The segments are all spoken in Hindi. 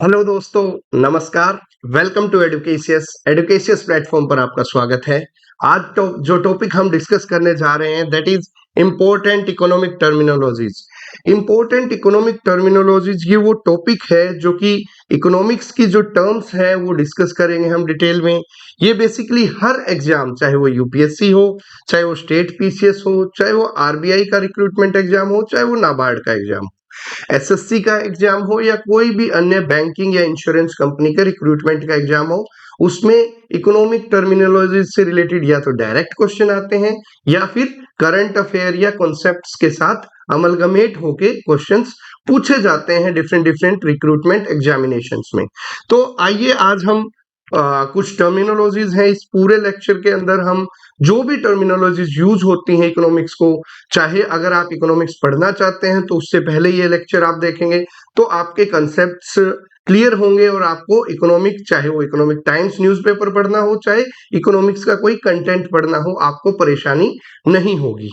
हेलो दोस्तों, नमस्कार। Welcome to Educatious. Educatious platform पर आपका स्वागत है। आज तो जो टॉपिक हम डिस्कस करने जा रहे हैं that is important economic terminologies. Important economic terminologies ये वो टॉपिक है जो कि इकोनॉमिक्स की जो टर्म्स हैं वो डिस्कस करेंगे हम डिटेल में। ये बेसिकली हर एग्जाम, चाहे वो यूपीएससी हो, चाहे वो स्टेट पीसीएस हो, चाहे वो आरबीआई का रिक्रूटमेंट एग्जाम हो, चाहे वो नाबार्ड का एग्जाम हो, एसएससी का एग्जाम हो या कोई भी अन्य बैंकिंग या इंश्योरेंस कंपनी का रिक्रूटमेंट का एग्जाम हो, उसमें इकोनॉमिक टर्मिनोलॉजी से रिलेटेड या तो डायरेक्ट क्वेश्चन आते हैं या फिर करंट अफेयर या कॉन्सेप्ट्स के साथ अमलगमेट होके क्वेश्चंस पूछे जाते हैं डिफरेंट डिफरेंट रिक्रूटमेंट एग्जामिनेशंस में। तो आइए आज हम कुछ टर्मिनोलॉजीज हैं। इस पूरे लेक्चर के अंदर हम जो भी टर्मिनोलॉजीज यूज होती हैं इकोनॉमिक्स को, चाहे अगर आप इकोनॉमिक्स पढ़ना चाहते हैं तो उससे पहले ये लेक्चर आप देखेंगे तो आपके कंसेप्ट्स क्लियर होंगे और आपको इकोनॉमिक, चाहे वो इकोनॉमिक टाइम्स न्यूज़पेपर पढ़ना हो, चाहे इकोनॉमिक्स का कोई कंटेंट पढ़ना हो, आपको परेशानी नहीं होगी।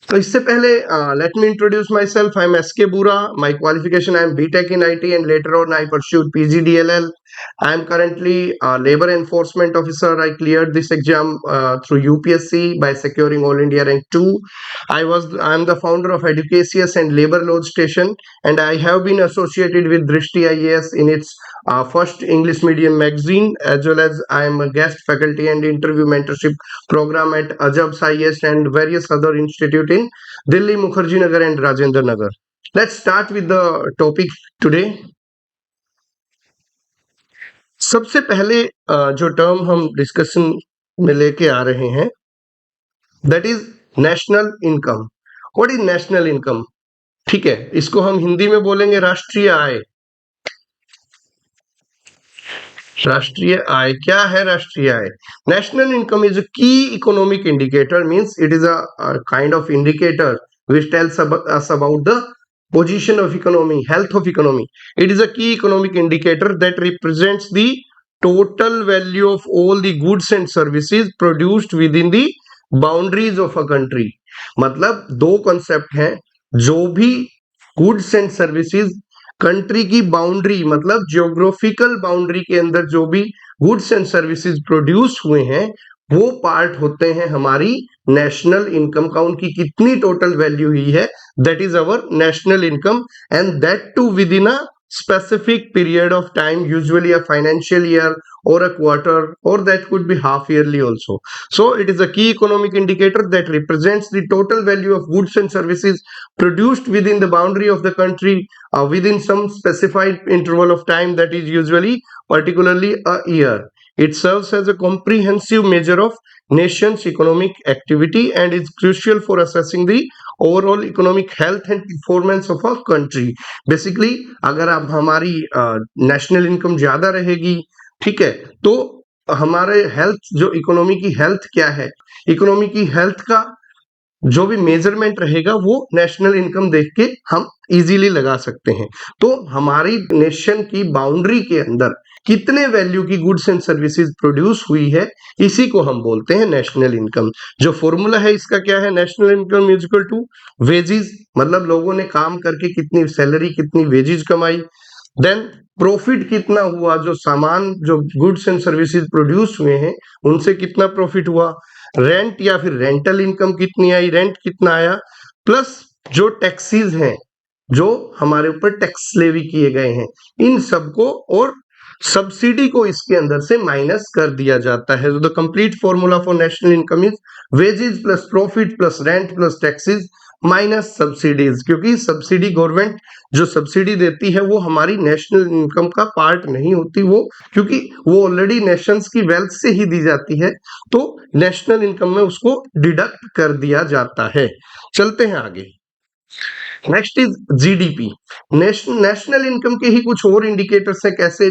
तो इससे पहले let me introduce myself. I am S K Bura. My qualification, I am BTech in IT and later on I pursued PGDLL. I am currently a labor enforcement officer. I cleared this exam through UPSC by securing All India Rank 2. I am the founder of Educasius and Labor Lodge Station, and I have been associated with Drishti IAS in its first English medium magazine, as well as I am a guest faculty and interview mentorship program at Ajabs IAS and various other institute in Delhi, Mukherjee Nagar and Rajendra Nagar. Let's start with the topic today. सबसे पहले जो टर्म हम डिस्कशन में लेके आ रहे हैं that is national income. What is national income? ठीक है, इसको हम हिंदी में बोलेंगे राष्ट्रीय आय। राष्ट्रीय आय क्या है? राष्ट्रीय आय, नेशनल इनकम इज अ की economic indicator, means it is a kind of indicator which tells us about the position of economy, health of economy. It is a key economic indicator that represents the total value of all the goods and services produced within the boundaries of a country. मतलब दो कॉन्सेप्ट हैं। जो भी गुड्स एंड सर्विसेज कंट्री की बाउंड्री, मतलब जियोग्राफिकल बाउंड्री के अंदर जो भी गुड्स एंड सर्विसेज प्रोड्यूस हुए हैं वो पार्ट होते हैं हमारी नेशनल इनकम का। उनकी कितनी टोटल वैल्यू हुई है, that is our national income, and that too within a specific period of time, usually a financial year or a quarter, or that could be half yearly also. So it is a key economic indicator that represents the total value of goods and services produced within the boundary of the country within some specified interval of time, that is usually particularly a year. It serves as a comprehensive measure of nation's economic activity and is crucial for assessing the overall economic health and performance of a country. Basically अगर आप हमारी नेशनल इनकम ज्यादा रहेगी, ठीक है, तो हमारे हेल्थ, जो इकोनॉमी की हेल्थ क्या है, इकोनॉमी की हेल्थ का जो भी मेजरमेंट रहेगा वो नेशनल इनकम देख के हम इजीली लगा सकते हैं। तो हमारी नेशन की बाउंड्री के अंदर कितने वैल्यू की गुड्स एंड सर्विसेज प्रोड्यूस हुई है, इसी को हम बोलते हैं नेशनल इनकम। जो फॉर्मूला है इसका क्या है? National income is equal to wages, मतलब लोगों ने काम करके कितनी सैलरी, कितनी वेजेस कमाई। देन प्रॉफिट कितना हुआ, जो सामान, जो गुड्स एंड सर्विसेज प्रोड्यूस हुए हैं उनसे कितना प्रॉफिट हुआ। रेंट या फिर रेंटल इनकम कितनी आई, रेंट कितना आया, प्लस जो टैक्सेस हैं, जो हमारे ऊपर टैक्स लेवी किए गए हैं, इन सबको और सब्सिडी को इसके अंदर से माइनस कर दिया जाता है। The complete formula for national income is wages plus profit plus rent plus taxes minus subsidies, क्योंकि सब्सिडी गवर्नमेंट जो सब्सिडी देती है वो हमारी नेशनल इनकम का पार्ट नहीं होती, वो क्योंकि वो ऑलरेडी नेशंस की वेल्थ से ही दी जाती है, तो नेशनल इनकम में उसको डिडक्ट कर दिया जाता है। चलते हैं आगे। Next is GDP. National income के ही कुछ और इंडिकेटर्स है, कैसे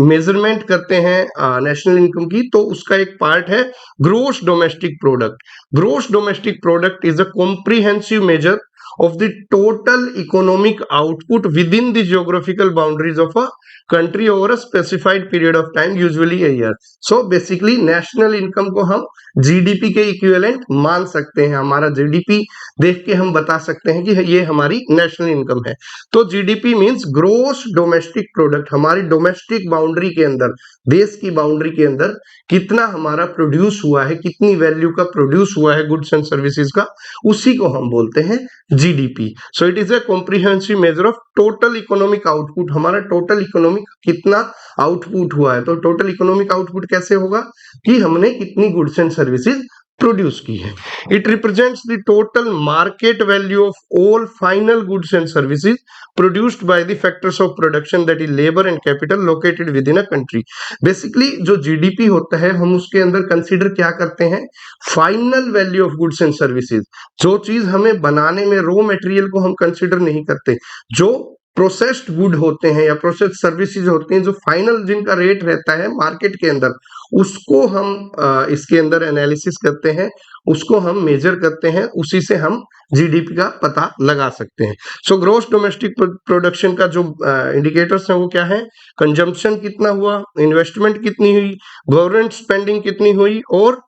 मेजरमेंट करते हैं नेशनल इनकम की, तो उसका एक पार्ट है gross domestic product. Gross domestic product is a comprehensive measure of the total economic output within the geographical boundaries of a country over a specified period of time, usually a year. So basically national income को हम जीडीपी के इक्विवेलेंट मान सकते हैं. हमारा जीडीपी देख के हम बता सकते हैं कि ये हमारी नेशनल इनकम है. तो GDP means gross domestic product. हमारी डोमेस्टिक बाउंड्री के अंदर, देश की बाउंड्री के अंदर कितना हमारा प्रोड्यूस हुआ है, कितनी वैल्यू का प्रोड्यूस हुआ है गुड्स एंड सर्विसेज का, उसी को हम बोलते हैं GDP. So it is a comprehensive measure of total economic output. हमारा टोटल इकोनॉमिक कितना आउटपुट हुआ है. तो टोटल इकोनॉमिक आउटपुट कैसे होगा कि हमने कितनी गुड्स एंड सर्विसेज प्रोड्यूस की है. It represents the total market value of all final goods and services produced by the factors of production that is labour and capital located with in a country. Basically जो जीडीपी होता है हम उसके अंदर कंसीडर क्या करते हैं, final value of goods and services. जो चीज हमें बनाने में रॉ मटेरियल को हम कंसीडर नहीं करते, जो प्रोसेस्ड गुड होते हैं या प्रोसेस्ड सर्विसेज होते हैं, जो फाइनल जिनका रेट रहता है मार्केट के अंदर, उसको हम इसके अंदर एनालिसिस करते हैं, उसको हम मेजर करते हैं, उसी से हम जीडीपी का पता लगा सकते हैं. सो ग्रोस डोमेस्टिक प्रोडक्शन का जो इंडिकेटर्स हैं वो क्या है, कंजम्पशन कितना हुआ, इन्वेस्टमेंट कितनी हुई, गवर्नमेंट स्पेंडिंग कितनी हुई, और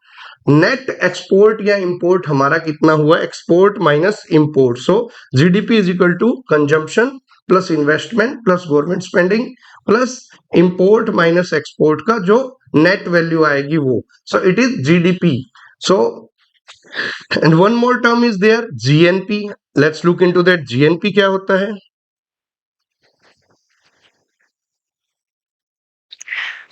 नेट एक्सपोर्ट या इंपोर्ट हमारा कितना हुआ, export minus import. So GDP is equal to consumption plus investment plus government spending plus import minus export का जो नेट वैल्यू आएगी वो. So it is GDP. So and one more term is there, GNP. Let's look into that. GNP क्या होता है.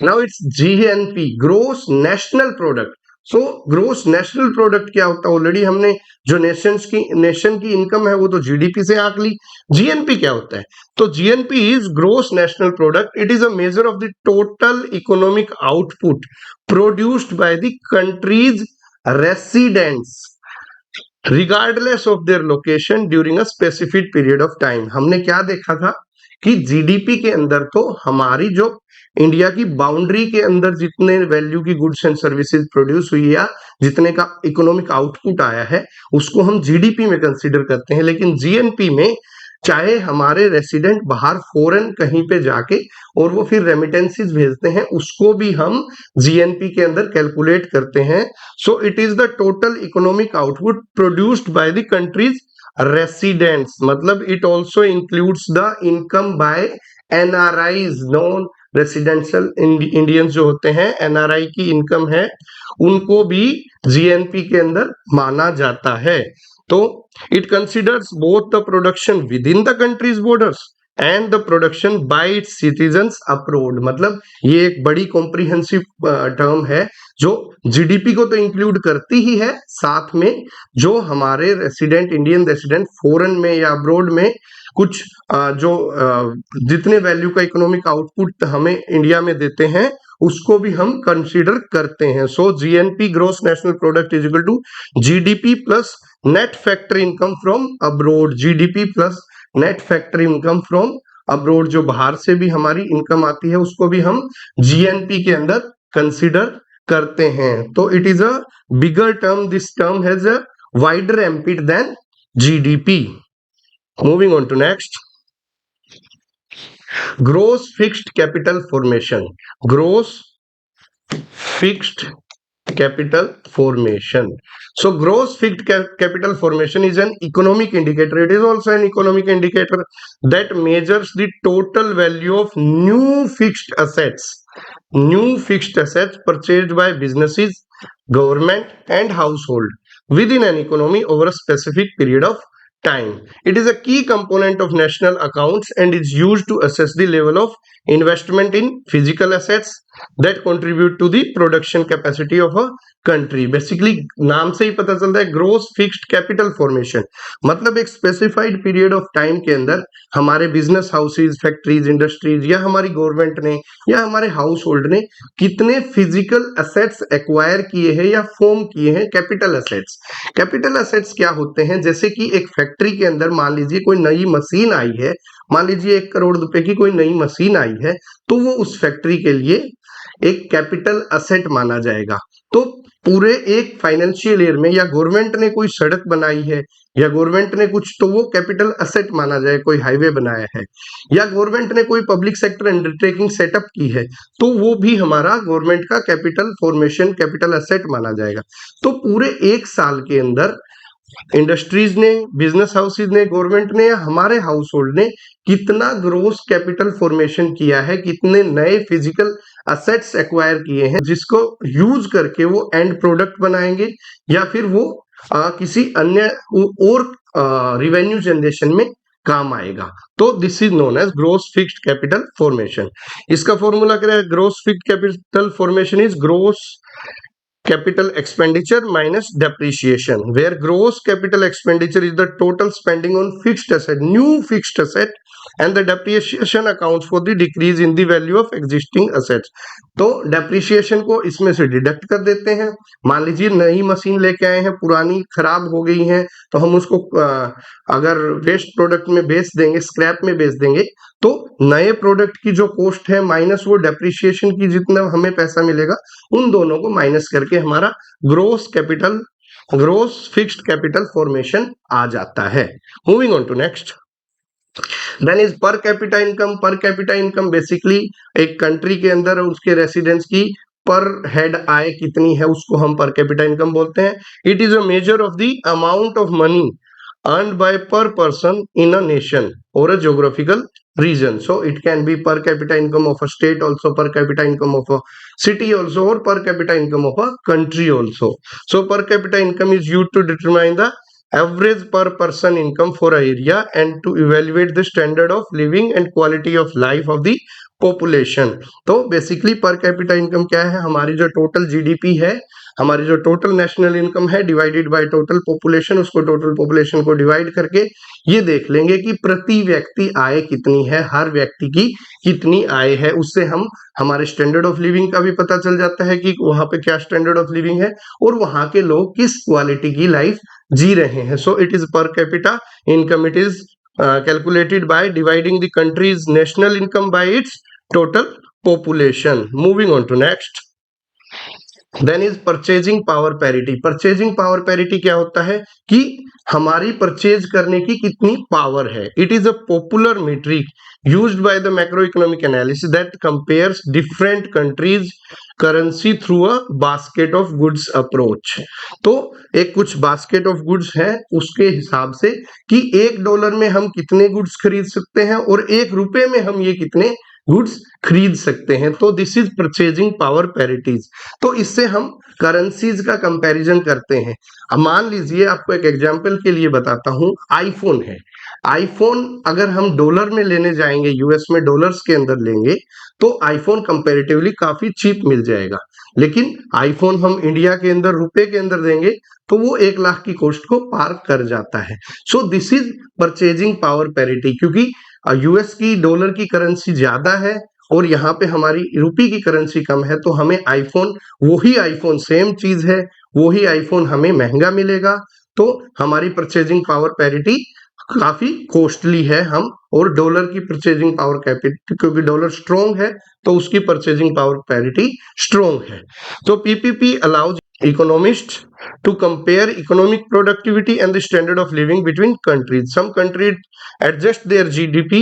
Now it's GNP, gross national product. So gross national product क्या होता है, ऑलरेडी हमने जो नेशन की इनकम है वो तो जीडीपी से आंक ली. जीएनपी क्या होता है, तो GNP is gross national product. It is a measure of the total economic output produced by the country's residents regardless of their location during a specific period of time. हमने क्या देखा था कि जीडीपी के अंदर तो हमारी जो इंडिया की बाउंड्री के अंदर जितने वैल्यू की गुड्स एंड सर्विसेज प्रोड्यूस हुई या जितने का इकोनॉमिक आउटपुट आया है उसको हम जीडीपी में कंसीडर करते हैं. लेकिन जीएनपी में चाहे हमारे रेसिडेंट बाहर फॉरेन कहीं पे जाके और वो फिर रेमिटेंसीज भेजते हैं, उसको भी हम जीएनपी के अंदर कैलकुलेट करते हैं. So it is the total economic output produced by the country's residents. मतलब it also includes the income by NRIs, non residential Indians जो होते हैं, एनआरआई की इनकम है, उनको भी जीएनपी के अंदर माना जाता है. तो it considers both the production with in the countries borders and the production by it's citizens abroad. मतलब ये एक बड़ी कॉम्प्रिहेंसिव टर्म है जो जीडीपी को तो इंक्लूड करती ही है, साथ में जो हमारे रेसिडेंट, इंडियन रेसिडेंट फॉरेन में या अब्रोड में कुछ जो जितने वैल्यू का इकोनॉमिक आउटपुट हमें इंडिया में देते हैं उसको भी हम कंसीडर करते हैं. So GNP, gross national product, is equal to GDP plus net factory income from abroad. GDP plus net factory income from abroad, जो बाहर से भी हमारी इनकम आती है उसको भी हम जीएनपी के अंदर कंसीडर करते हैं. तो it is a bigger term. This term has a wider ambit than GDP. Moving on to next, gross fixed capital formation. Gross fixed capital formation. So gross fixed capital formation is an economic indicator. It is also an economic indicator that measures the total value of new fixed assets. New fixed assets purchased by businesses, government and household within an economy over a specific period of time. It is a key component of national accounts and is used to assess the level of investment in physical assets that contribute to the production capacity of a country. Basically नाम से ही पता चलता है ग्रोस फिक्स्ड कैपिटल फॉर्मेशन, मतलब एक स्पेसिफाइड पीरियड ऑफ टाइम के अंदर हमारे बिजनेस हाउसेज, फैक्ट्रीज, इंडस्ट्रीज या हमारी गवर्नमेंट ने या हमारे हाउस होल्ड ने कितने फिजिकल एसेट्स एक्वायर किए हैं या फॉर्म किए हैं, कैपिटल एसेट्स. कैपिटल एसेट्स क्या होते हैं, जैसे कि एक फैक्ट्री के अंदर मान लीजिए कोई नई मशीन आई है, मान लीजिए 1 करोड़ रुपए की कोई नई मशीन आई है, तो वो उस फैक्ट्री के लिए एक कैपिटल असेट माना जाएगा। तो पूरे एक फाइनेंशियल ईयर में या गवर्नमेंट ने कोई सड़क बनाई है या गवर्नमेंट ने कुछ, तो वो कैपिटल असेट माना जाए, कोई हाईवे बनाया है या गवर्नमेंट ने कोई पब्लिक सेक्टर अंडरटेकिंग सेटअप की है, तो वो भी हमारा गवर्नमेंट का कैपिटल फॉर्मेशन, कैपिटल असेट माना जाएगा। तो पूरे एक साल के अंदर इंडस्ट्रीज ने, बिजनेस हाउसेज ने, गवर्नमेंट ने या हमारे हाउस होल्ड ने कितना ग्रोस कैपिटल फॉर्मेशन किया है, कितने नए फिजिकल असेट्स एक्वायर किए हैं जिसको यूज करके वो एंड प्रोडक्ट बनाएंगे या फिर वो किसी अन्य और रिवेन्यू जनरेशन में काम आएगा। तो this is known as gross fixed capital formation. इसका फॉर्मूला क्या है? Gross fixed capital formation is gross capital expenditure minus depreciation, where gross capital expenditure is the total spending on fixed asset, new fixed asset, and the depreciation accounts for the decrease in the value of existing assets। तो depreciation को इसमें से डिडक्ट कर देते हैं। मान लीजिए नई मशीन लेके आए हैं, पुरानी खराब हो गई है, तो हम उसको अगर वेस्ट प्रोडक्ट में बेच देंगे, स्क्रैप में बेच देंगे, तो नए प्रोडक्ट की जो कॉस्ट है माइनस वो डेप्रिसिएशन की जितना हमें पैसा मिलेगा, उन दोनों को माइनस करके हमारा ग्रोस फिक्स्ड कैपिटल फॉर्मेशन आ जाता है। Moving on to next, then is per capita income. Per capita income basically एक कंट्री के अंदर उसके रेसिडेंट्स की पर हेड आय कितनी है, उसको हम पर कैपिटा इनकम बोलते हैं। It is a measure of the amount of money earned by per person in a nation or a geographical region. So it can be per capita income of a state also, per capita income of a city also, or per capita income of a country also. So per capita income is used to determine the average per person income for a area and to evaluate the standard of living and quality of life of the population. तो बेसिकली पर कैपिटा इनकम क्या है? हमारी जो टोटल जीडीपी है, हमारी जो टोटल नेशनल इनकम है डिवाइडेड बाय टोटल पॉपुलेशन, उसको टोटल पॉपुलेशन को डिवाइड करके ये देख लेंगे कि प्रति व्यक्ति आय कितनी है, हर व्यक्ति की कितनी आय है। उससे हम हमारे स्टैंडर्ड ऑफ लिविंग का भी पता चल जाता है कि वहां पे क्या स्टैंडर्ड ऑफ लिविंग है और वहां के लोग किस क्वालिटी की लाइफ जी रहे हैं। So it is per capita income. It is calculated by dividing the country's national income by its total population। Moving on to next, then is purchasing power parity। purchasing power parity क्या होता है कि हमारी परचेज करने की कितनी पावर है। It is a popular metric used by the macroeconomic analysis that compares different countries currency through a basket of goods approach। तो एक कुछ बास्केट ऑफ गुड्स है उसके हिसाब से कि $1 में हम कितने गुड्स खरीद सकते हैं और ₹1 में हम ये कितने गुड्स खरीद सकते हैं। तो दिस इज परचेजिंग पावर पैरिटीज। तो इससे हम करेंसीज का कंपैरिजन करते हैं। अब मान लीजिए आपको एक एग्जांपल के लिए बताता हूं, आईफोन है। आईफोन अगर हम डॉलर में लेने जाएंगे, यूएस में डॉलर्स के अंदर लेंगे, तो आईफोन कंपैरेटिवली काफी चीप मिल जाएगा। लेकिन आईफोन हम इंडिया के अंदर रुपए के अंदर देंगे तो वो 1 लाख की कॉस्ट को पार कर जाता है। सो this is purchasing power parity, क्योंकि यूएस की डॉलर की करेंसी ज्यादा है और यहाँ पे हमारी रुपये की करेंसी कम है, तो हमें आईफोन, वही आईफोन सेम चीज है, वही आईफोन हमें महंगा मिलेगा। तो हमारी परचेजिंग पावर पैरिटी काफी कॉस्टली है। हम और डॉलर की परचेजिंग पावर कैपिटल, क्योंकि डॉलर स्ट्रॉन्ग है तो उसकी परचेजिंग पावर पैरिटी स्ट्रॉन्ग है। तो PPP allows economists to compare economic productivity and the standard of living between countries। Some countries adjust their GDP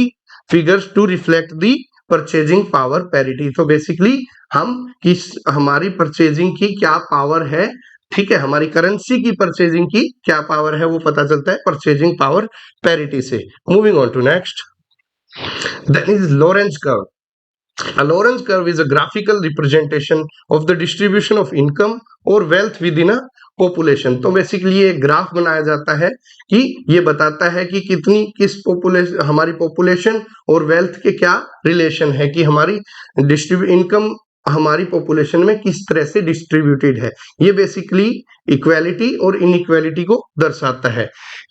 figures to reflect the purchasing power parity। तो बेसिकली हम किस, हमारी परचेजिंग की क्या पावर है, ठीक है, हमारी करेंसी की परचेजिंग की क्या पावर है, वो पता चलता है परचेजिंग पावर पैरिटी से। Moving on to next, then is Lorenz curve. A Lorenz curve is a graphical representation of the distribution of income or wealth within a population। तो बेसिकली ये ग्राफ बनाया जाता है कि ये बताता है कि कितनी किस पॉपुलेशन, हमारी पॉपुलेशन और वेल्थ के क्या रिलेशन है, कि हमारी इनकम हमारी पॉपुलेशन में किस तरह से डिस्ट्रीब्यूटेड है। ये बेसिकली इक्वालिटी और इनइक्वालिटी को दर्शाता है।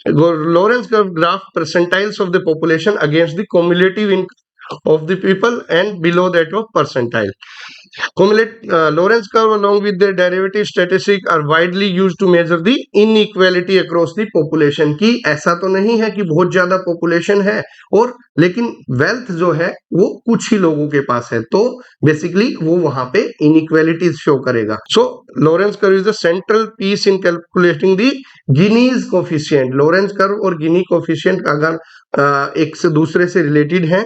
Lawrence curve graph percentiles of the population against the cumulative of the people and below that of percentile. Lorentz curve along with their derivative statistic are widely used to measure the inequality across the population. की ऐसा तो नहीं है कि बहुत ज्यादा population है और लेकिन wealth जो है वो कुछ ही लोगों के पास है, तो बेसिकली वो वहां पे inequalities शो करेगा. So Lorentz curve is the central piece in calculating the Gini's coefficient. Lorentz curve और Gini coefficient अगर एक से दूसरे से रिलेटेड है,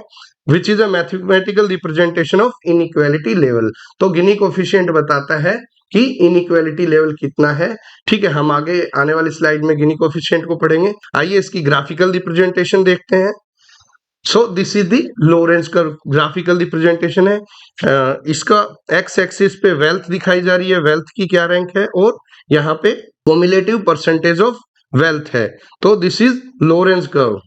which is a mathematical representation of inequality level. तो गिनी कोफिशिएंट बताता है कि इनइक्वालिटी लेवल कितना है. ठीक है, हम आगे आने वाली स्लाइड में गिनी कोफिशिएंट को पढ़ेंगे. आइए इसकी ग्राफिकल रिप्रेजेंटेशन देखते हैं. सो this is the Lorentz curve, graphical representation है. इसका एक्स एक्सिस पे वेल्थ दिखाई जा रही है, वेल्थ की क्या रैंक है, और यहाँ पे क्युमुलेटिव परसेंटेज ऑफ वेल्थ है. तो this is Lorentz curve.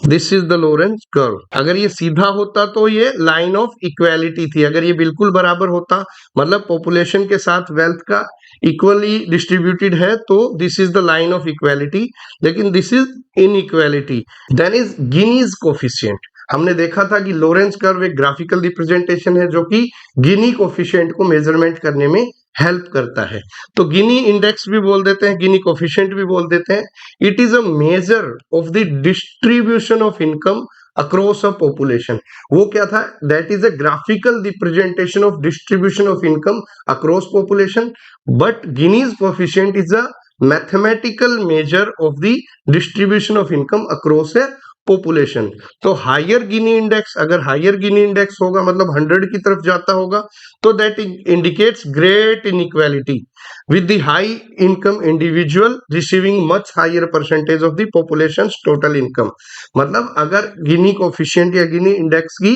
This is the Lorentz curve. अगर ये सीधा होता तो ये लाइन ऑफ इक्वालिटी थी. अगर ये बिल्कुल बराबर होता, मतलब पॉपुलेशन के साथ वेल्थ का इक्वली डिस्ट्रीब्यूटेड है, तो this is the line of equality. लेकिन this is inequality. Then is Gini's coefficient. हमने देखा था कि लोरेंस कर्व एक ग्राफिकल रिप्रेजेंटेशन है जो कि गिनी कोफिशिएंट को मेजरमेंट करने में हेल्प करता है. तो गिनी इंडेक्स भी बोल देते हैं, गिनी कोफिशिएंट भी बोल देते हैं. It is a measure of the distribution of income across a population. वो क्या था? That is a graphical representation of distribution of income across population. But Guinness coefficient is a mathematical major of the distribution of income across A population. तो हायर गिनी इंडेक्स, अगर हायर गिनी इंडेक्स होगा मतलब 100 की तरफ जाता होगा, तो that indicates great inequality with the high income individual receiving much higher percentage of the population's total income. मतलब अगर गिनी कोफिशिएंट या गिनी इंडेक्स की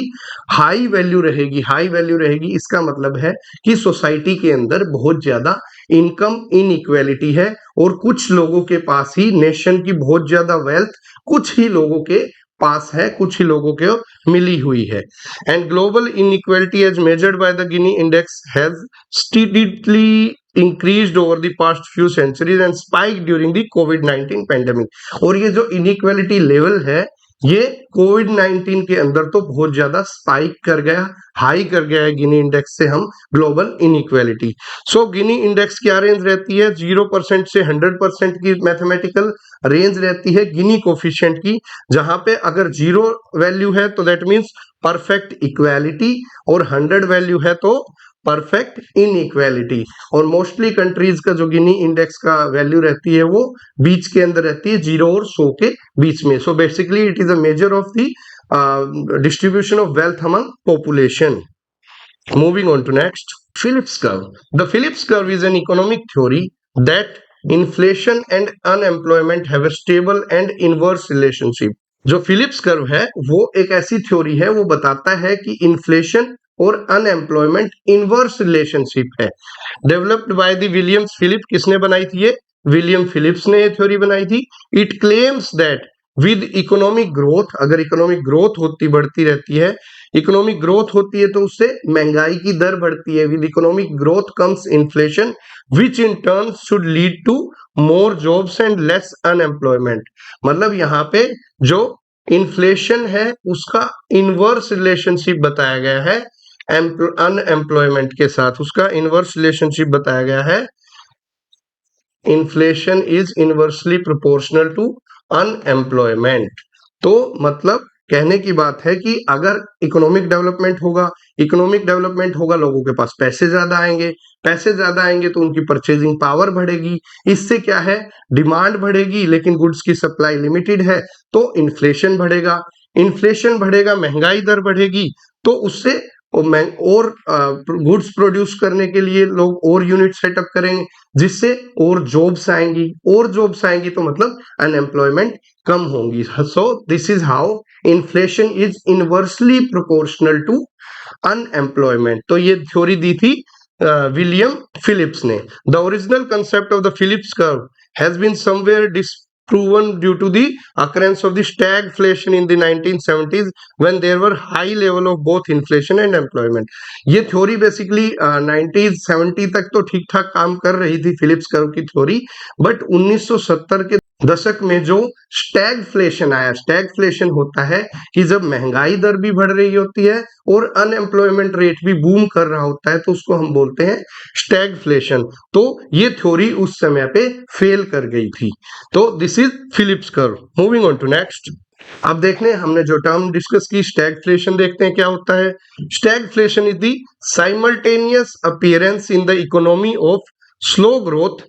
हाई वैल्यू रहेगी, इसका मतलब है कि सोसाइटी के अंदर बहुत ज्यादा इनकम इनइक्वालिटी है और कुछ लोगों के पास ही, नेशन की बहुत ज्यादा वेल्थ कुछ ही लोगों के पास है, कुछ ही लोगों को मिली हुई है. And global inequality as measured by the Gini index has steadily increased over the past few centuries and spiked during the COVID-19 pandemic. और ये जो inequality level है, ये कोविड-19 के अंदर तो बहुत ज्यादा स्पाइक कर गया, हाई कर गया है गिनी इंडेक्स से हम ग्लोबल इनइक्वालिटी. सो गिनी इंडेक्स क्या रेंज रहती है? 0% से 100% की मैथमेटिकल रेंज रहती है गिनी कोफिशिएंट की, जहां पे अगर 0 वैल्यू है तो दैट मीन्स परफेक्ट इक्वालिटी, और 100 वैल्यू है तो परफेक्ट इनइक्वालिटी. और मोस्टली कंट्रीज का जो गिनी इंडेक्स का वैल्यू रहती है वो बीच के अंदर रहती है, 0 और 100 के बीच में. So basically it is a measure of the distribution of wealth among population. Moving on to next, Phillips curve. The Phillips curve is an economic theory that inflation and unemployment have a stable and inverse relationship. जो फिलिप्स कर्व है वो एक ऐसी थ्योरी है, वो बताता है कि इन्फ्लेशन और अनएम्प्लॉयमेंट इनवर्स रिलेशनशिप है. Developed by the Williams Phillip. किसने बनाई थी ये? विलियम फिलिप्स ने ये थ्योरी बनाई थी. It claims that with economic growth, अगर इकोनॉमिक ग्रोथ होती बढ़ती रहती है, इकोनॉमिक ग्रोथ होती है तो उससे महंगाई की दर बढ़ती है. With economic growth comes inflation which in turn should lead to more jobs and less unemployment. मतलब यहाँ पे जो इन्फ्लेशन है उसका इनवर्स रिलेशनशिप बताया गया है अनएम्प्लॉयमेंट के साथ. उसका इनवर्स रिलेशनशिप बताया गया है. Inflation is inversely proportional to unemployment. तो मतलब कहने की बात है कि अगर इकोनॉमिक डेवलपमेंट होगा, लोगों के पास पैसे ज्यादा आएंगे तो उनकी परचेजिंग पावर बढ़ेगी. इससे क्या है? डिमांड बढ़ेगी, लेकिन गुड्स की सप्लाई लिमिटेड है तो इन्फ्लेशन बढ़ेगा, महंगाई दर बढ़ेगी, तो उससे और गुड्स प्रोड्यूस करने के लिए लोग और यूनिट सेटअप करेंगे, जिससे और जॉब्स आएंगी तो मतलब अनएम्प्लॉयमेंट कम होंगी. So this is how inflation is inversely proportional to unemployment. तो ये थ्योरी दी थी विलियम फिलिप्स ने. The original concept of the Phillips curve has been somewhere disproven due to the occurrence of the stagflation in the 1970s when there were high level of both inflation and employment. ये थ्योरी बेसिकली 1970 तक तो ठीक ठाक काम कर रही थी फिलिप्स कर्व की थ्योरी, बट 1970 के दशक में जो स्टैगफ्लेशन आया, स्टैगफ्लेशन होता है कि जब महंगाई दर भी बढ़ रही होती है और अनएम्प्लॉयमेंट रेट भी बूम कर रहा होता है, तो उसको हम बोलते हैं स्टैगफ्लेशन। तो ये थ्योरी उस समय पे फेल कर गई थी। तो this is Phillips curve. Moving on to next. अब देखने हमने जो टर्म डिस्कस की, स्टैगफ्लेशन, देखते हैं क्या होता है। Stagflation is the simultaneous appearance in the economy of slow growth,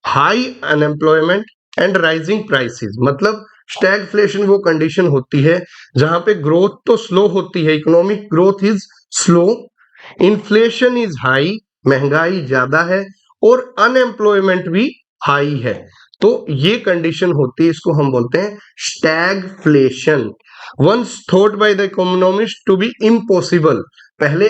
high unemployment and rising prices. मतलब स्टैगफ्लेशन वो कंडीशन होती है जहां पे ग्रोथ तो स्लो होती है, economic growth is slow, inflation is high, महंगाई ज्यादा है, और अनएम्प्लॉयमेंट भी हाई है। तो ये कंडीशन होती है, इसको हम बोलते हैं stagflation. Once thought by the economist to be impossible. पहले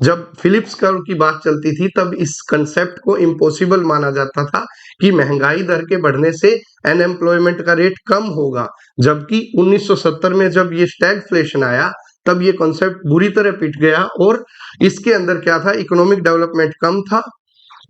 जब फिलिप्स कर्व की बात चलती थी तब इस कंसेप्ट को इम्पॉसिबल माना जाता था कि महंगाई दर के बढ़ने से अनएम्प्लॉयमेंट का रेट कम होगा। जबकि 1970 में जब ये स्टैगफ्लेशन आया तब ये कॉन्सेप्ट बुरी तरह पिट गया, और इसके अंदर क्या था, इकोनॉमिक डेवलपमेंट कम था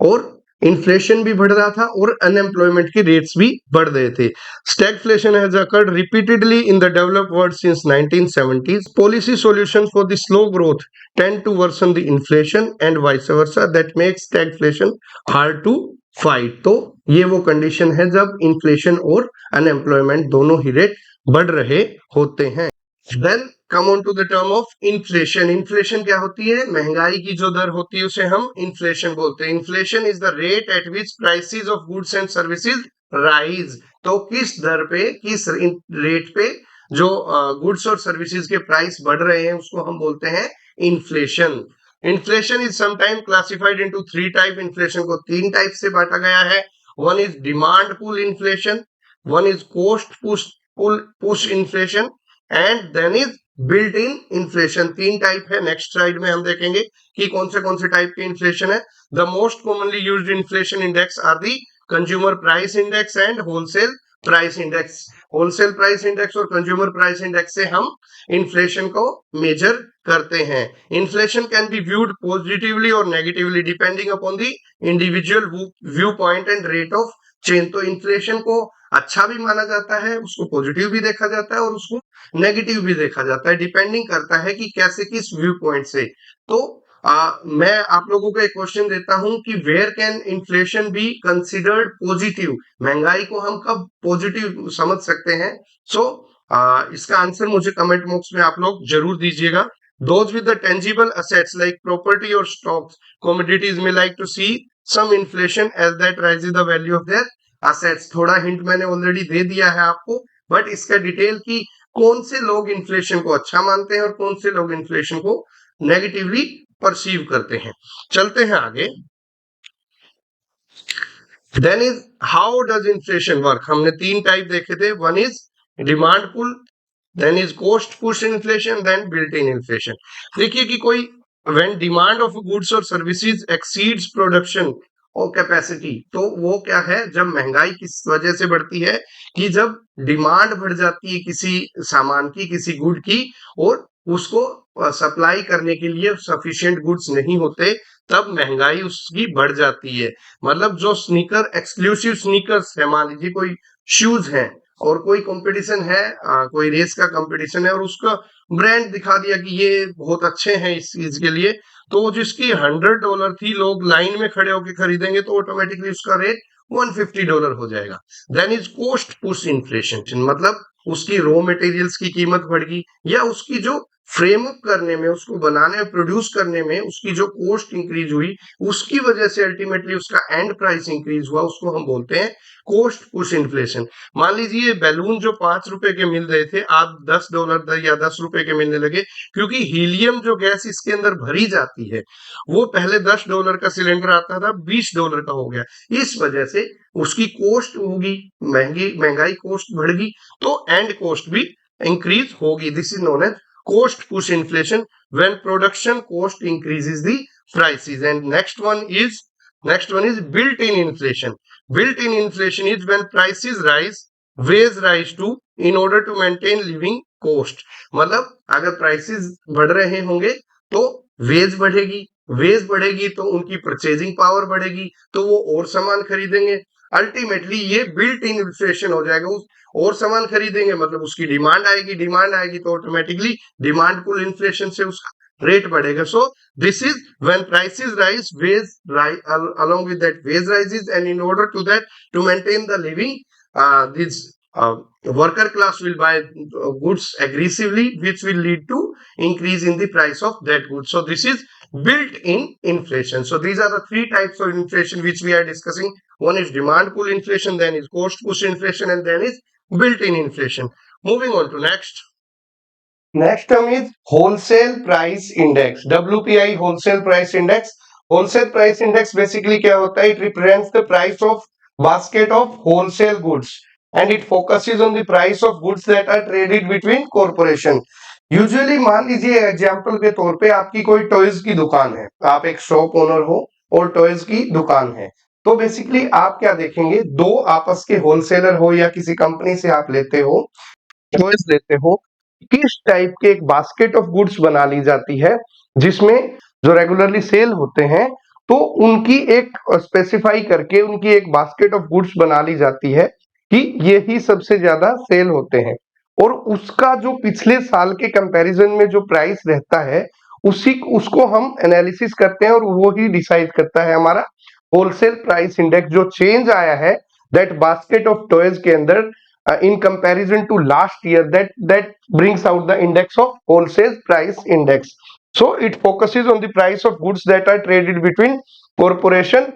और इन्फ्लेशन भी बढ़ रहा था और अनएम्प्लॉयमेंट के रेट्स भी बढ़ रहे थे। Stagflation has occurred repeatedly in the developed world since 1970s. Policy solutions for the slow growth tend to worsen the inflation and vice versa, that makes stagflation hard to fight. तो ये वो कंडीशन है जब इन्फ्लेशन और अनएम्प्लॉयमेंट दोनों ही रेट बढ़ रहे होते हैं। Then come on to the term of inflation. Inflation क्या होती है, महंगाई की जो दर होती है उसे हम इन्फ्लेशन बोलते हैं। Inflation is the rate at which prices of goods and services rise. तो किस दर पे, किस रेट पे जो गुड्स और सर्विसेज के प्राइस बढ़ रहे हैं उसको हम बोलते हैं inflation. Inflation is sometime classified into three type. Inflation को तीन टाइप से बांटा गया है। One is demand pull inflation, one is cost push inflation, and then is built in inflation. तीन टाइप है। नेक्स्ट स्लाइड में हम देखेंगे कि कौन से टाइप के इन्फ्लेशन है। The most commonly used inflation index are the consumer price index and wholesale price index. Wholesale price index और कंज्यूमर प्राइस इंडेक्स से हम इन्फ्लेशन को मेजर करते हैं। Inflation can be viewed positively और negatively depending upon the individual view point and rate of change. तो इन्फ्लेशन को अच्छा भी माना जाता है, उसको पॉजिटिव भी देखा जाता है और उसको नेगेटिव भी देखा जाता है, डिपेंडिंग करता है कि कैसे, किस व्यू पॉइंट से। तो मैं आप लोगों को एक क्वेश्चन देता हूं कि where can inflation be considered positive. महंगाई को हम कब पॉजिटिव समझ सकते हैं? सो इसका आंसर मुझे कमेंट बॉक्स में आप लोग जरूर दीजिएगा। Those with the tangible assets like property or stocks, commodities may like to see some inflation as that rises the value of their assets. थोड़ा हिंट मैंने ऑलरेडी दे दिया है आपको, बट इसका डिटेल की कौन से लोग इन्फ्लेशन को अच्छा मानते हैं और कौन से लोग इन्फ्लेशन को नेगेटिवली परसीव करते हैं। चलते हैं आगे। Then is how does inflation work. हमने तीन टाइप देखे थे। One is demand pull, then is cost push inflation, then built in inflation. देखिए कि कोई व्हेन डिमांड ऑफ गुड्स और सर्विसेज एक्सीड्स प्रोडक्शन और कैपेसिटी, तो वो क्या है, जब महंगाई किस वजह से बढ़ती है कि जब डिमांड बढ़ जाती है किसी सामान की, किसी गुड की, और उसको सप्लाई करने के लिए सफिशिएंट गुड्स नहीं होते, तब महंगाई उसकी बढ़ जाती है। मतलब जो स्नीकर, एक्सक्लूसिव स्नीकर्स है, मान लीजिए कोई शूज है और कोई कंपटीशन है, कोई रेस का कंपटीशन है और उसका ब्रांड दिखा दिया कि ये बहुत अच्छे हैं इस चीज के लिए, तो जिसकी $100 थी, लोग लाइन में खड़े होकर खरीदेंगे तो ऑटोमेटिकली उसका रेट $150 हो जाएगा। Then is cost push inflation. मतलब उसकी रॉ मटेरियल्स की कीमत बढ़ गई, या उसकी जो फ्रेम अप करने में, उसको बनाने में, प्रोड्यूस करने में उसकी जो कॉस्ट इंक्रीज हुई, उसकी वजह से अल्टीमेटली उसका एंड प्राइस इंक्रीज हुआ, उसको हम बोलते हैं कॉस्ट पुश इन्फ्लेशन। मान लीजिए बैलून जो ₹5 के मिल रहे थे, आप $10 या ₹10 के मिलने लगे, क्योंकि हीलियम जो गैस इसके अंदर भरी जाती है, वो पहले $10 का सिलेंडर आता था, $20 का हो गया। इस वजह से उसकी कॉस्ट होगी, महंगाई कॉस्ट बढ़ गई, तो एंड कॉस्ट भी इंक्रीज होगी। This is known as cost push inflation when production cost increases the prices. And next one is built-in inflation. Built-in inflation is when prices rise, wage rise too, in order to maintain living cost. मतलब अगर prices बढ़ रहे होंगे तो वेज बढ़ेगी, वेज बढ़ेगी तो उनकी परचेजिंग पावर बढ़ेगी, तो वो और सामान खरीदेंगे। अल्टीमेटली ये बिल्ट इन इन्फ्लेशन हो जाएगा। उस और सामान खरीदेंगे मतलब उसकी डिमांड आएगी तो ऑटोमेटिकली डिमांड पुल इन्फ्लेशन से उसका रेट बढ़ेगा। So this is when prices rise, wage along with that wage rises, and in order to that, to maintain the living, this worker class will buy goods aggressively, which will lead to increase in the price of that good. So this is built in inflation. So these are the three types of inflation which we are discussing. One is demand pull inflation, then is cost push inflation, and then is built in inflation. Moving on to next term is wholesale price index, WPI, wholesale price index. Wholesale price index basically क्या होता है? It represents the price of basket of wholesale goods, and it focuses on the price of goods that are traded between corporation. Usually मान लीजिए एग्जाम्पल के तौर पे आपकी कोई टॉयज की दुकान है, आप एक शॉप ओनर हो और टॉयज की दुकान है, तो बेसिकली आप क्या देखेंगे, दो आपस के होलसेलर हो या किसी कंपनी से आप लेते हो, टॉयज लेते हो, किस टाइप के एक बास्केट ऑफ गुड्स बना ली जाती है जिसमें जो रेगुलरली सेल होते हैं तो उनकी एक स्पेसिफाई करके उनकी एक बास्केट ऑफ गुड्स बना ली जाती है कि ये ही सबसे ज्यादा सेल होते हैं, और उसका जो पिछले साल के कंपैरिजन में जो प्राइस रहता है उसको हम एनालिसिस करते हैं और वो ही डिसाइड करता है हमारा होलसेल प्राइस इंडेक्स। जो चेंज आया है दैट बास्केट ऑफ टॉयज के अंदर in comparison to last year, that brings out the index of wholesale price index. So it focuses on the price of goods that are traded between corporation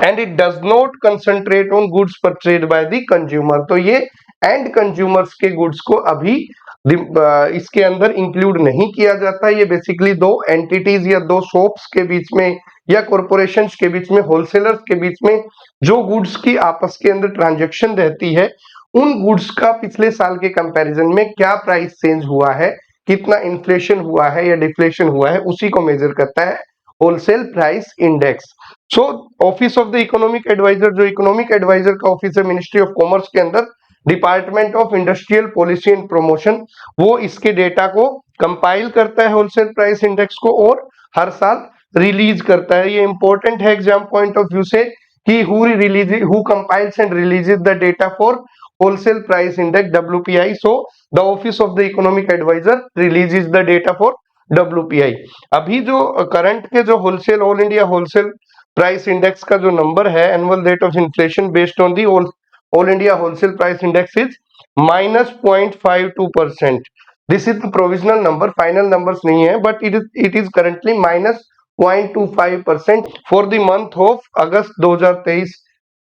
and it does not concentrate on goods purchased by the consumer. तो ये एंड कंज्यूमर्स के गुड्स को अभी इसके अंदर इंक्लूड नहीं किया जाता। ये बेसिकली दो एंटिटीज या दो शॉप्स के बीच में या कॉरपोरेशंस के बीच में, होलसेलर्स के बीच में जो गुड्स की आपस के अंदर ट्रांजैक्शन रहती है, उन गुड्स का पिछले साल के कंपैरिजन में क्या प्राइस चेंज हुआ है, कितना इन्फ्लेशन हुआ है या डिफ्लेशन हुआ है, उसी को मेजर करता है wholesale price index. So office of the economic advisor, जो इकोनॉमिक एडवाइजर का ऑफिस है मिनिस्ट्री ऑफ कॉमर्स के अंदर, department of industrial policy and promotion, वो इसके डेटा को कंपाइल करता है होलसेल प्राइस इंडेक्स को और हर साल रिलीज करता है। ये इंपॉर्टेंट है एग्जाम पॉइंट ऑफ व्यू से कि who compiles and releases the data for wholesale price index WPI. So the office of the economic advisor releases the data for WPI. अभी जो करंट के जो wholesale all India wholesale price index का जो नंबर है, annual rate of inflation based on the all India wholesale price index is -0.52%. This is the provisional number, final numbers नहीं है, but it is currently -0.25% for the month of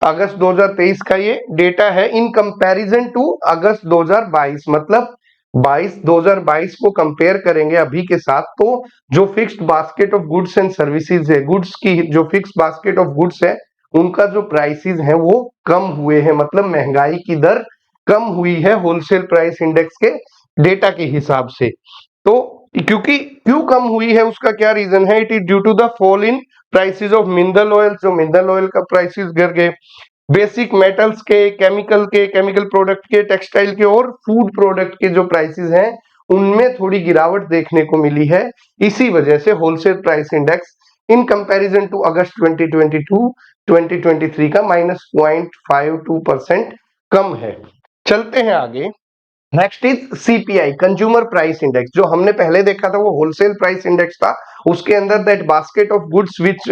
अगस्त 2023 का ये डेटा है इन कंपैरिजन टू अगस्त 2022। मतलब 2022 को कंपेयर करेंगे अभी के साथ, तो जो fixed basket of goods and services है, गुड्स की जो फिक्स्ड बास्केट ऑफ गुड्स है, उनका जो प्राइसेस है वो कम हुए हैं, मतलब महंगाई की दर कम हुई है होलसेल प्राइस इंडेक्स के डेटा के हिसाब से। तो क्यों कम हुई है, उसका क्या रीजन है? It is due to the fall in prices of mineral oil, जो मिनरल ऑयल का प्राइसेस गिर गए, बेसिक मेटल्स के, केमिकल प्रोडक्ट के, टेक्सटाइल के और फूड प्रोडक्ट के जो प्राइसेस हैं उनमें थोड़ी गिरावट देखने को मिली है। इसी वजह से wholesale price index in comparison to August 2022-2023 का -0.52% कम है। चलते हैं आगे। Next is CPI, consumer price index. जो हमने पहले देखा था वो होलसेल प्राइस इंडेक्स था, उसके अंदर that basket of goods which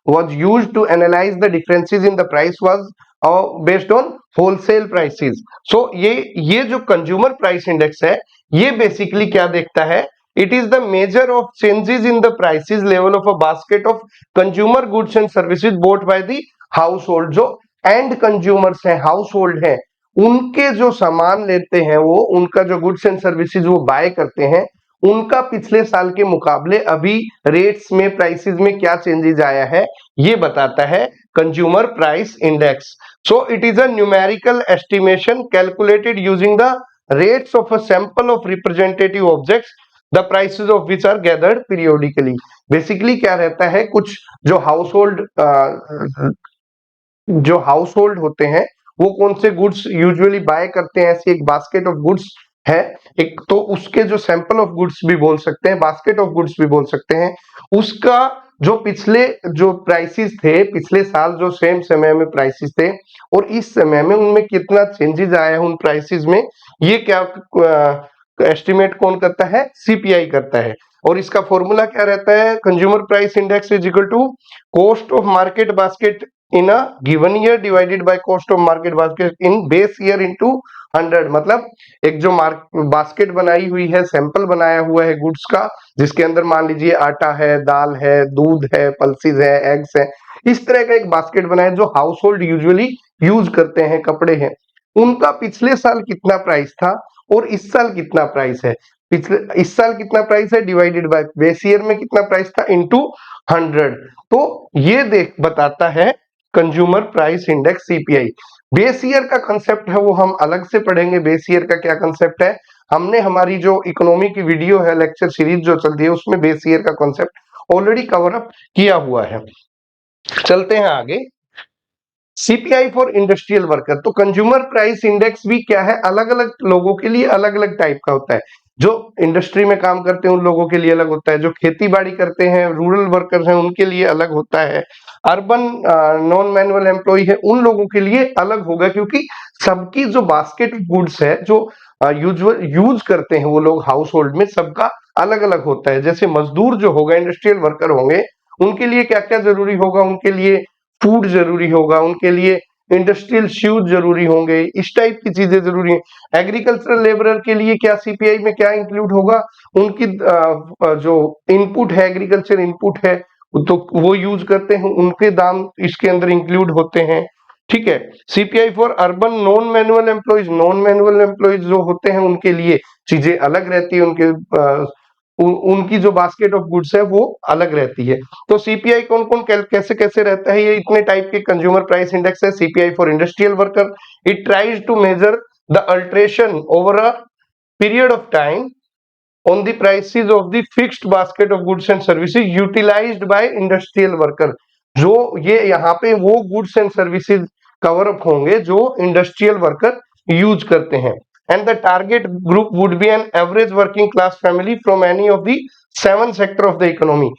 was used to analyze the differences in the price was based on wholesale prices. So ये जो consumer price index है, ये basically क्या देखता है? It is the measure of changes in the prices level of a basket of consumer goods and services bought by the household. जो end consumers हैं, household हैं, उनके जो सामान लेते हैं, वो उनका जो गुड्स एंड सर्विसेज वो बाय करते हैं, उनका पिछले साल के मुकाबले अभी रेट्स में, प्राइसेस में क्या चेंजेस आया है, ये बताता है consumer price index. So it is a numerical estimation calculated using the rates of a sample of representative objects, the prices of which are gathered periodically. Basically क्या रहता है, कुछ जो हाउसहोल्ड होते हैं वो कौन से गुड्स यूजुअली बाय करते हैं, ऐसी एक बास्केट ऑफ गुड्स है एक, तो उसके जो सैंपल ऑफ गुड्स भी बोल सकते हैं, बास्केट ऑफ गुड्स भी बोल सकते हैं, उसका जो पिछले जो प्राइसेस थे, पिछले साल जो सेम समय में प्राइसेस थे और इस समय में उनमें कितना चेंजेस आया है उन प्राइसेस में, ये क्या एस्टिमेट कौन करता है? सीपीआई करता है। और इसका फॉर्मूला क्या रहता है? Consumer price index is equal to cost of market basket in a given year divided by cost of market basket in base year into 100। मतलब एक जो बास्केट बनाई हुई है, सैंपल बनाया हुआ है गुड्स का, जिसके अंदर मान लीजिए आटा है, दाल है, दूध है, पल्सेस है, एग्स है, इस तरह का एक बास्केट बनाया जो हाउस होल्ड यूजुअली यूज करते हैं, कपड़े हैं, उनका पिछले साल कितना प्राइस था और इस साल कितना प्राइस है? पिछले इस साल कितना प्राइस है डिवाइडेड बाय बेस ईयर में कितना प्राइस था इनटू 100। तो ये देख बताता है consumer price index CPI. Base year का कंसेप्ट है वो हम अलग से पढ़ेंगे। बेस ईयर का क्या कंसेप्ट है, हमने हमारी जो इकोनॉमी की वीडियो है, लेक्चर सीरीज जो चलती है, उसमें बेस ईयर का कंसेप्ट ऑलरेडी कवर अप किया हुआ है। चलते हैं आगे। सीपीआई फॉर इंडस्ट्रियल वर्कर, तो कंज्यूमर प्राइस इंडेक्स भी क्या है, अलग अलग लोगों के लिए अलग अलग टाइप का होता है। जो इंडस्ट्री में काम करते हैं उन लोगों के लिए अलग होता है, जो खेती बाड़ी करते हैं, रूरल वर्कर्स हैं, उनके लिए अलग होता है, अर्बन नॉन मैनुअल एम्प्लॉय है उन लोगों के लिए अलग होगा, क्योंकि सबकी जो बास्केट गुड्स है जो यूजुअल यूज करते हैं वो लोग हाउस होल्ड में, सबका अलग अलग होता है। जैसे मजदूर जो होगा, इंडस्ट्रियल वर्कर होंगे, उनके लिए क्या क्या जरूरी होगा, उनके लिए फूड जरूरी होगा, उनके लिए इंडस्ट्रियल शूज जरूरी होंगे, इस टाइप की चीजें जरूरी है। एग्रीकल्चरल लेबरर के लिए क्या सीपीआई में क्या इंक्लूड होगा, उनकी जो इनपुट है, एग्रीकल्चर इनपुट है, तो वो यूज करते हैं, उनके दाम इसके अंदर इंक्लूड होते हैं। ठीक है। CPI for urban non manual employees, non manual employees जो होते हैं उनके लिए चीजें अलग रहती है, उनके उनकी जो बास्केट ऑफ गुड्स है वो अलग रहती है। तो सीपीआई कौन कौन कैसे कैसे रहता है, ये इतने टाइप के कंज्यूमर प्राइस इंडेक्स है। CPI for industrial worker, it tries to measure the alteration over a period of time on the prices of the fixed basket of goods and services utilized by industrial worker। जो ये यहाँ पे वो goods and services cover up होंगे जो इंडस्ट्रियल वर्कर यूज करते हैं। And the target group would be an average working class family from any of the 7 sector of the economy.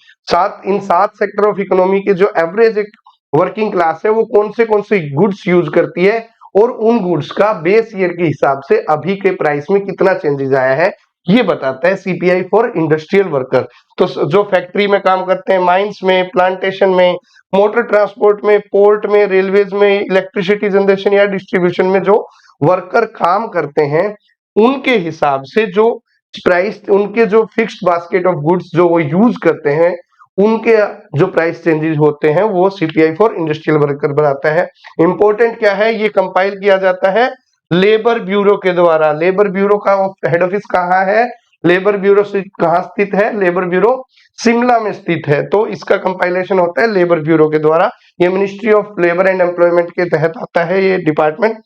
In 7 sector of economy के जो एवरेज एक वर्किंग क्लास है वो कौन से गुड्स यूज करती है और उन गुड्स का बेस ईयर के हिसाब से अभी के प्राइस में कितना चेंजेस आया है, ये बताता है सीपीआई फॉर इंडस्ट्रियल वर्कर। तो जो फैक्ट्री में काम करते हैं, माइंस में, प्लांटेशन में, मोटर ट्रांसपोर्ट में, पोर्ट में, रेलवेज में, इलेक्ट्रिसिटी जनरेशन या डिस्ट्रीब्यूशन में जो वर्कर काम करते हैं, उनके हिसाब से जो प्राइस, उनके जो फिक्स्ड बास्केट ऑफ गुड्स जो वो यूज करते हैं, उनके जो प्राइस चेंजेस होते हैं वो सीपीआई फॉर इंडस्ट्रियल वर्कर बनाता है। इंपॉर्टेंट क्या है, ये कंपाइल किया जाता है लेबर ब्यूरो के द्वारा। लेबर ब्यूरो का हेड ऑफिस कहाँ है, लेबर ब्यूरो से कहाँ स्थित है, लेबर ब्यूरो शिमला में स्थित है। तो इसका कंपाइलेशन होता है लेबर ब्यूरो के द्वारा। ये ministry of labour and employment के तहत आता है ये डिपार्टमेंट।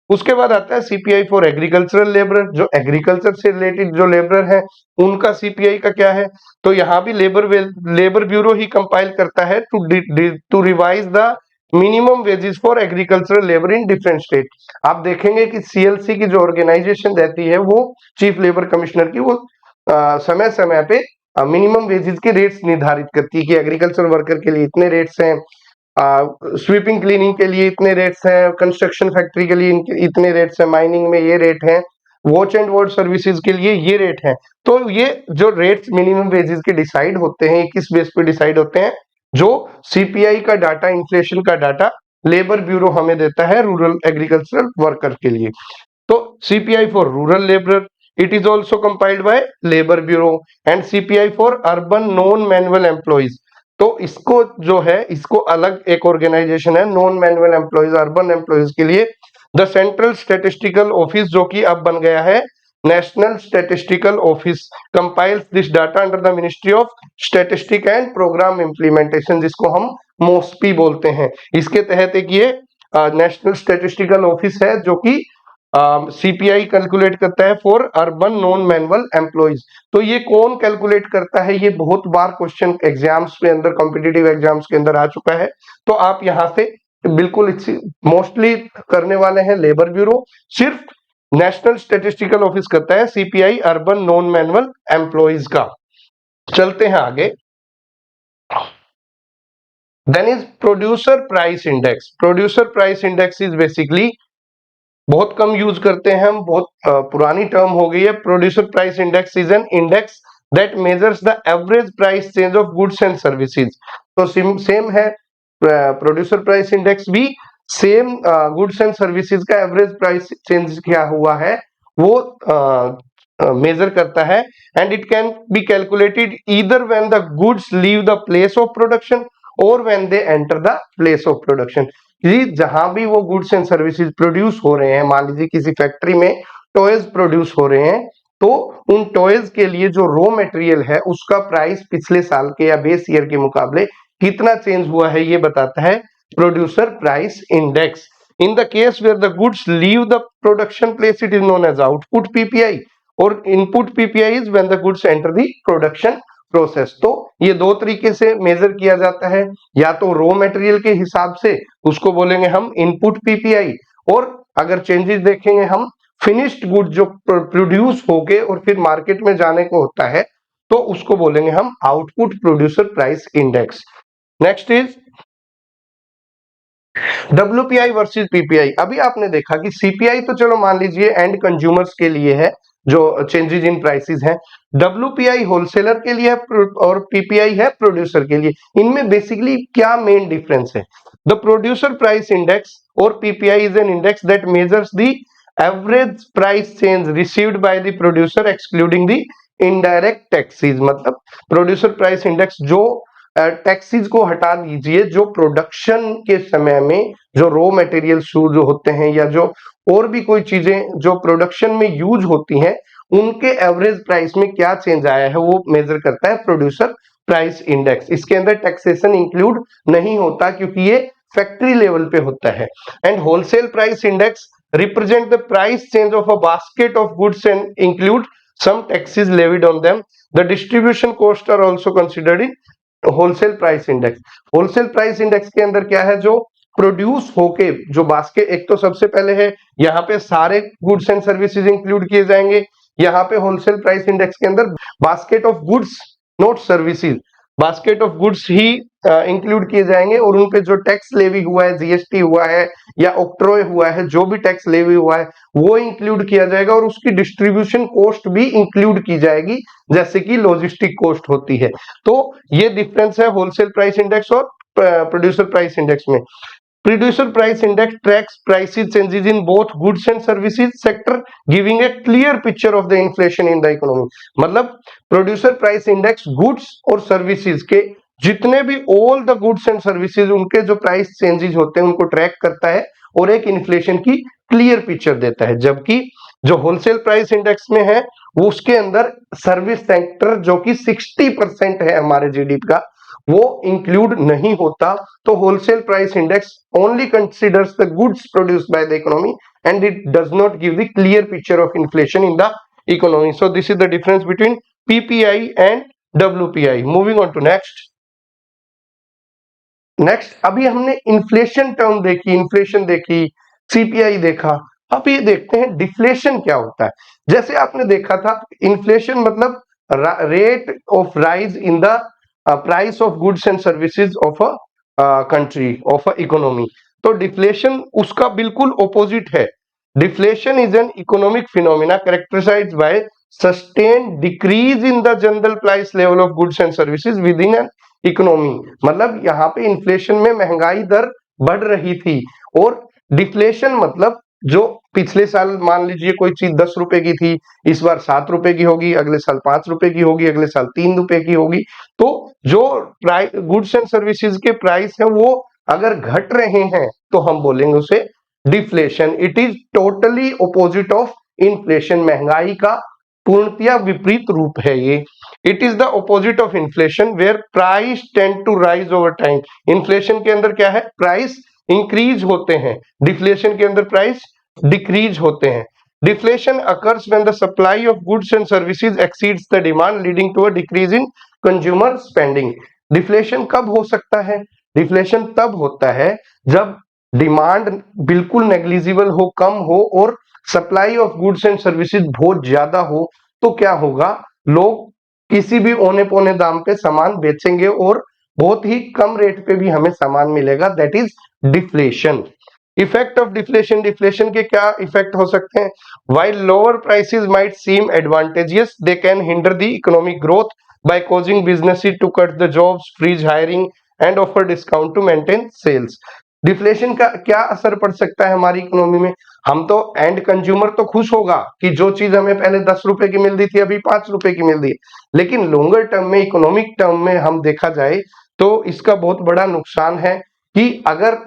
उसके बाद आता है सीपीआई फॉर एग्रीकल्चरल लेबर, जो एग्रीकल्चर से रिलेटेड जो लेबर है उनका सीपीआई का क्या है, तो यहाँ भी लेबर ब्यूरो ही कंपाइल करता है to revise the minimum wages for agricultural labour in different state. आप देखेंगे कि सीएलसी की जो ऑर्गेनाइजेशन रहती है वो चीफ लेबर कमिश्नर की, वो समय समय पे मिनिमम वेजेस के रेट्स निर्धारित करती है कि एग्रीकल्चर वर्कर के लिए इतने रेट्स हैं, स्वीपिंग क्लीनिंग के लिए इतने रेट्स हैं, कंस्ट्रक्शन फैक्ट्री के लिए इतने रेट्स हैं, माइनिंग में ये रेट है, वॉच एंड वार्ड सर्विसेज के लिए ये रेट है। तो ये जो रेट्स मिनिमम वेजेस के डिसाइड होते हैं, किस बेस पे डिसाइड होते हैं, जो सीपीआई का डाटा, इन्फ्लेशन का डाटा लेबर ब्यूरो हमें देता है रूरल एग्रीकल्चरल वर्कर के लिए। तो CPI for rural labour, it is also compiled by labour bureau. And CPI for urban non manual employees, तो इसको जो है, इसको अलग एक ऑर्गेनाइजेशन है non manual employees, urban employees के लिए। द सेंट्रल स्टैटिस्टिकल ऑफिस, जो कि अब बन गया है national statistical office, compiles this data under the ministry of statistic and programme implementation, जिसको हम मोस्पी बोलते हैं। इसके तहत एक ये नेशनल स्टैटिस्टिकल ऑफिस है जो कि सीपीआई कैलकुलेट करता है for urban non manual employees. तो ये कौन कैलकुलेट करता है, ये बहुत बार क्वेश्चन एग्जाम्स के अंदर, कॉम्पिटिटिव एग्जाम्स के अंदर आ चुका है। तो आप यहाँ से बिल्कुल मोस्टली करने वाले हैं लेबर ब्यूरो, सिर्फ नेशनल स्टैटिस्टिकल ऑफिस करता है CPI urban non manual employees का। चलते हैं आगे। Then is producer price index. Producer price index is basically, बहुत कम यूज करते हैं हम, बहुत पुरानी टर्म हो गई है। Producer price index is an index that measures the average price change of goods and services. तो सेम है, प्रोड्यूसर प्राइस इंडेक्स भी सेम गुड्स एंड सर्विसेज का एवरेज प्राइस चेंज क्या हुआ है वो मेजर करता है। And it can be calculated either when the goods leave the place of production और when they enter the place of production. जहां भी वो गुड्स एंड सर्विसेज प्रोड्यूस हो रहे हैं, मान लीजिए किसी फैक्ट्री में टॉयज प्रोड्यूस हो रहे हैं, तो उन टॉयज के लिए जो रॉ मटेरियल है उसका प्राइस पिछले साल के या बेस ईयर के मुकाबले कितना चेंज हुआ है ये बताता है producer price index. In the case where the goods leave the production place it is known as output PPI, और input PPI is when the goods enter the production process. तो ये दो तरीके से मेजर किया जाता है, या तो रॉ मटेरियल के हिसाब से उसको बोलेंगे हम इनपुट पीपीआई, और अगर चेंजेस देखेंगे हम फिनिश्ड गुड जो प्रोड्यूस होके और फिर मार्केट में जाने को होता है तो उसको बोलेंगे हम output producer price index. Next is WPI versus PPI। अभी आपने देखा कि CPI तो चलो मान लीजिए एंड कंज्यूमर्स के लिए है जो चेंजेस इन प्राइसेस हैं, WPI होलसेलर के लिए है और PPI है प्रोड्यूसर के लिए। इनमें बेसिकली क्या मेन डिफरेंस है? द प्रोड्यूसर प्राइस इंडेक्स और PPI is an index that measures the average price change received by the producer excluding the indirect taxes. मतलब प्रोड्यूसर प्राइस इंडेक्स जो टैक्सेस को हटा दीजिए, जो प्रोडक्शन के समय में जो रॉ मटेरियल्स जो होते हैं या जो और भी कोई चीजें जो प्रोडक्शन में यूज होती हैं उनके एवरेज प्राइस में क्या चेंज आया है वो मेजर करता है प्रोड्यूसर प्राइस इंडेक्स। इसके अंदर टैक्सेशन इंक्लूड नहीं होता क्योंकि ये फैक्ट्री लेवल पे होता है। And wholesale price index represent the price change of a basket of goods and include some taxes levied on them. The distribution costs are also considered in wholesale price index. Wholesale price index के अंदर क्या है, जो प्रोड्यूस होके जो बास्केट, एक तो सबसे पहले है यहाँ पे सारे गुड्स एंड सर्विसेज इंक्लूड किए जाएंगे। यहाँ पे होलसेल प्राइस इंडेक्स के अंदर basket of goods not services, basket of goods he include किए जाएंगे और उन पे जो टैक्स लेवी हुआ है, जीएसटी हुआ है या ऑक्ट्रोय हुआ है, जो भी टैक्स लेवी हुआ है वो इंक्लूड किया जाएगा और उसकी डिस्ट्रीब्यूशन कॉस्ट भी इंक्लूड की जाएगी जैसे कि लॉजिस्टिक कॉस्ट होती है। तो ये डिफरेंस है होलसेल प्राइस इंडेक्स और प्रोड्यूसर प्राइस इंडेक्स में। Producer price index tracks prices changes in both goods and services sector, giving a clear picture of the inflation in the economy। मतलब प्रोड्यूसर प्राइस इंडेक्स गुड्स और सर्विसेज के जितने भी all the goods and services उनके जो प्राइस चेंजेस होते हैं उनको ट्रैक करता है और एक इन्फ्लेशन की क्लियर पिक्चर देता है। जबकि जो होलसेल प्राइस इंडेक्स में है वो उसके अंदर सर्विस सेक्टर जो कि 60% है हमारे जीडीपी का वो इंक्लूड नहीं होता। तो wholesale price index only considers the goods produced by the economy and it does not give the clear picture of inflation in the economy. So this is the difference between PPI and WPI. Moving on to next. अभी हमने इन्फ्लेशन टर्म देखी, इन्फ्लेशन देखी, सीपीआई देखा। अब ये देखते हैं डिफ्लेशन क्या होता है। जैसे आपने देखा था इन्फ्लेशन मतलब rate of rise in the price of goods and services of a country, of a economy. तो डिफ्लेशन उसका बिल्कुल ऑपोजिट है। Deflation is an economic phenomena characterised by sustained decrease in the general price level of goods and services within an economy. मतलब यहाँ पे इन्फ्लेशन में महंगाई दर बढ़ रही थी और डिफ्लेशन मतलब जो पिछले साल मान लीजिए कोई चीज 10 रुपए की थी, इस बार 7 रुपए की होगी, अगले साल 5 रुपए की होगी, अगले साल 3 रुपए की होगी। तो जो गुड्स एंड सर्विसेज के प्राइस है वो अगर घट रहे हैं तो हम बोलेंगे उसे deflation. It is totally opposite of inflation. महंगाई का पूर्णतया विपरीत रूप है ये। It is the opposite of inflation where price tend to rise over time. Inflation के अंदर क्या है, प्राइस इंक्रीज होते हैं, डिफ्लेशन के अंदर प्राइस डिक्रीज होते हैं। Deflation occurs when the supply of goods and services exceeds the demand leading to a decrease in consumer spending. Deflation कब हो सकता है? डिफ्लेशन तब होता है जब डिमांड बिल्कुल नेग्लिजिबल हो, कम हो और supply of goods and services बहुत ज्यादा हो। तो क्या होगा, लोग किसी भी औने पौने दाम पे सामान बेचेंगे और बहुत ही कम रेट पे भी हमें सामान मिलेगा, that is deflation. Effect of deflation, deflation के क्या इफेक्ट हो सकते हैं? While lower prices might seem advantageous, they can hinder the economic growth by causing businesses to cut the jobs, freeze hiring and offer discount to maintain sales। Deflation का क्या असर पड़ सकता है हमारी इकोनॉमी में? हम तो एंड कंज्यूमर तो खुश होगा कि जो चीज हमें पहले 10 रुपए की मिल रही थी अभी 5 रुपए की मिल रही है, लेकिन लॉन्गर टर्म में, इकोनॉमिक टर्म में हम देखा जाए तो इसका बहुत बड़ा नुकसान है कि अगर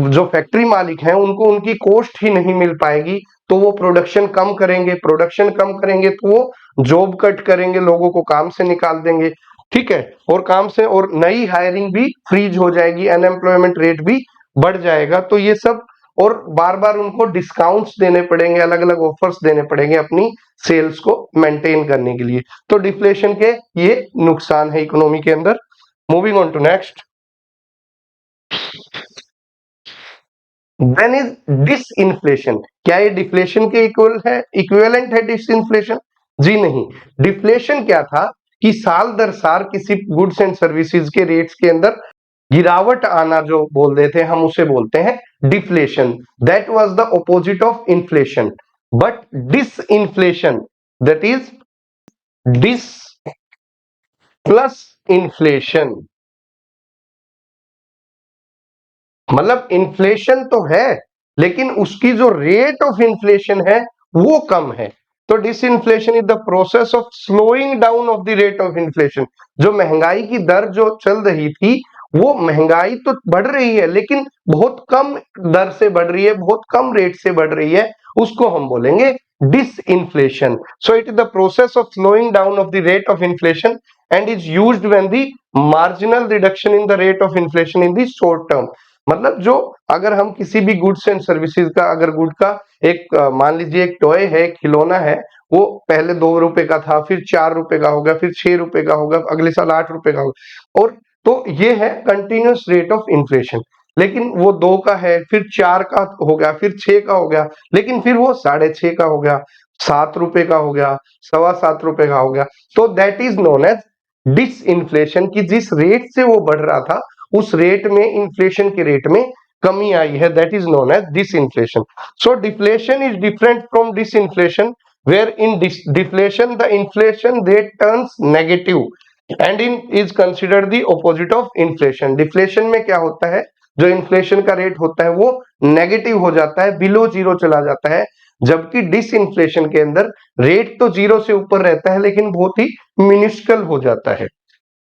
जो फैक्ट्री मालिक हैं उनको उनकी कॉस्ट ही नहीं मिल पाएगी तो वो प्रोडक्शन कम करेंगे, प्रोडक्शन कम करेंगे तो वो जॉब कट करेंगे, लोगों को काम से निकाल देंगे, ठीक है, और काम से और नई हायरिंग भी फ्रीज हो जाएगी, अनएम्प्लॉयमेंट रेट भी बढ़ जाएगा। तो ये सब, और बार बार उनको डिस्काउंट्स देने पड़ेंगे, अलग अलग ऑफर्स देने पड़ेंगे अपनी सेल्स को मेंटेन करने के लिए। तो डिफ्लेशन के ये नुकसान है इकोनॉमी के अंदर। Moving on to next, then is disinflation. क्या ये डिफ्लेशन के इक्वल है, इक्विवेलेंट है डिसइंफ्लेशन? जी नहीं। डिफ्लेशन क्या था कि साल दर साल किसी गुड्स एंड सर्विसेज के रेट्स के अंदर गिरावट आना, जो बोल देते हैं हम उसे बोलते हैं deflation. That was the opposite of inflation. But disinflation, that is dis plus inflation, मतलब इन्फ्लेशन तो है लेकिन उसकी जो रेट ऑफ इन्फ्लेशन है वो कम है। तो disinflation is the process of slowing down of the rate of inflation. जो महंगाई की दर जो चल रही थी, वो महंगाई तो बढ़ रही है लेकिन बहुत कम दर से बढ़ रही है, बहुत कम रेट से बढ़ रही है, उसको हम बोलेंगे disinflation. So it is the process of slowing down of the rate of inflation and is used when the marginal reduction in the rate of inflation in the short term. मतलब जो, अगर हम किसी भी गुड्स एंड सर्विसेज का, अगर गुड का एक मान लीजिए एक टॉय है, खिलौना है, वो पहले 2 रुपए का था, फिर 4 रुपए का होगा, फिर 6 रुपए का होगा, अगले साल 8 रुपए का होगा, और तो ये है कंटिन्यूस रेट ऑफ इन्फ्लेशन। लेकिन वो 2 का है, फिर 4 का हो गया, फिर 6 का हो गया, लेकिन फिर वो 6.5 का हो गया, 7 रुपए का हो गया, 7.25 रुपए का हो गया। तो that is known as disinflation, की जिस रेट से वो बढ़ रहा था उस रेट में, इन्फ्लेशन के रेट में कमी आई है, that is known as disinflation. So deflation is different from disinflation, where in deflation the inflation rate turns negative and in is considered the opposite of inflation. Deflation में क्या होता है, जो इन्फ्लेशन का रेट होता है वो नेगेटिव हो जाता है, बिलो जीरो चला जाता है, जबकि डिसइंफ्लेशन के अंदर रेट तो जीरो से ऊपर रहता है लेकिन बहुत ही मिनिस्कल हो जाता है।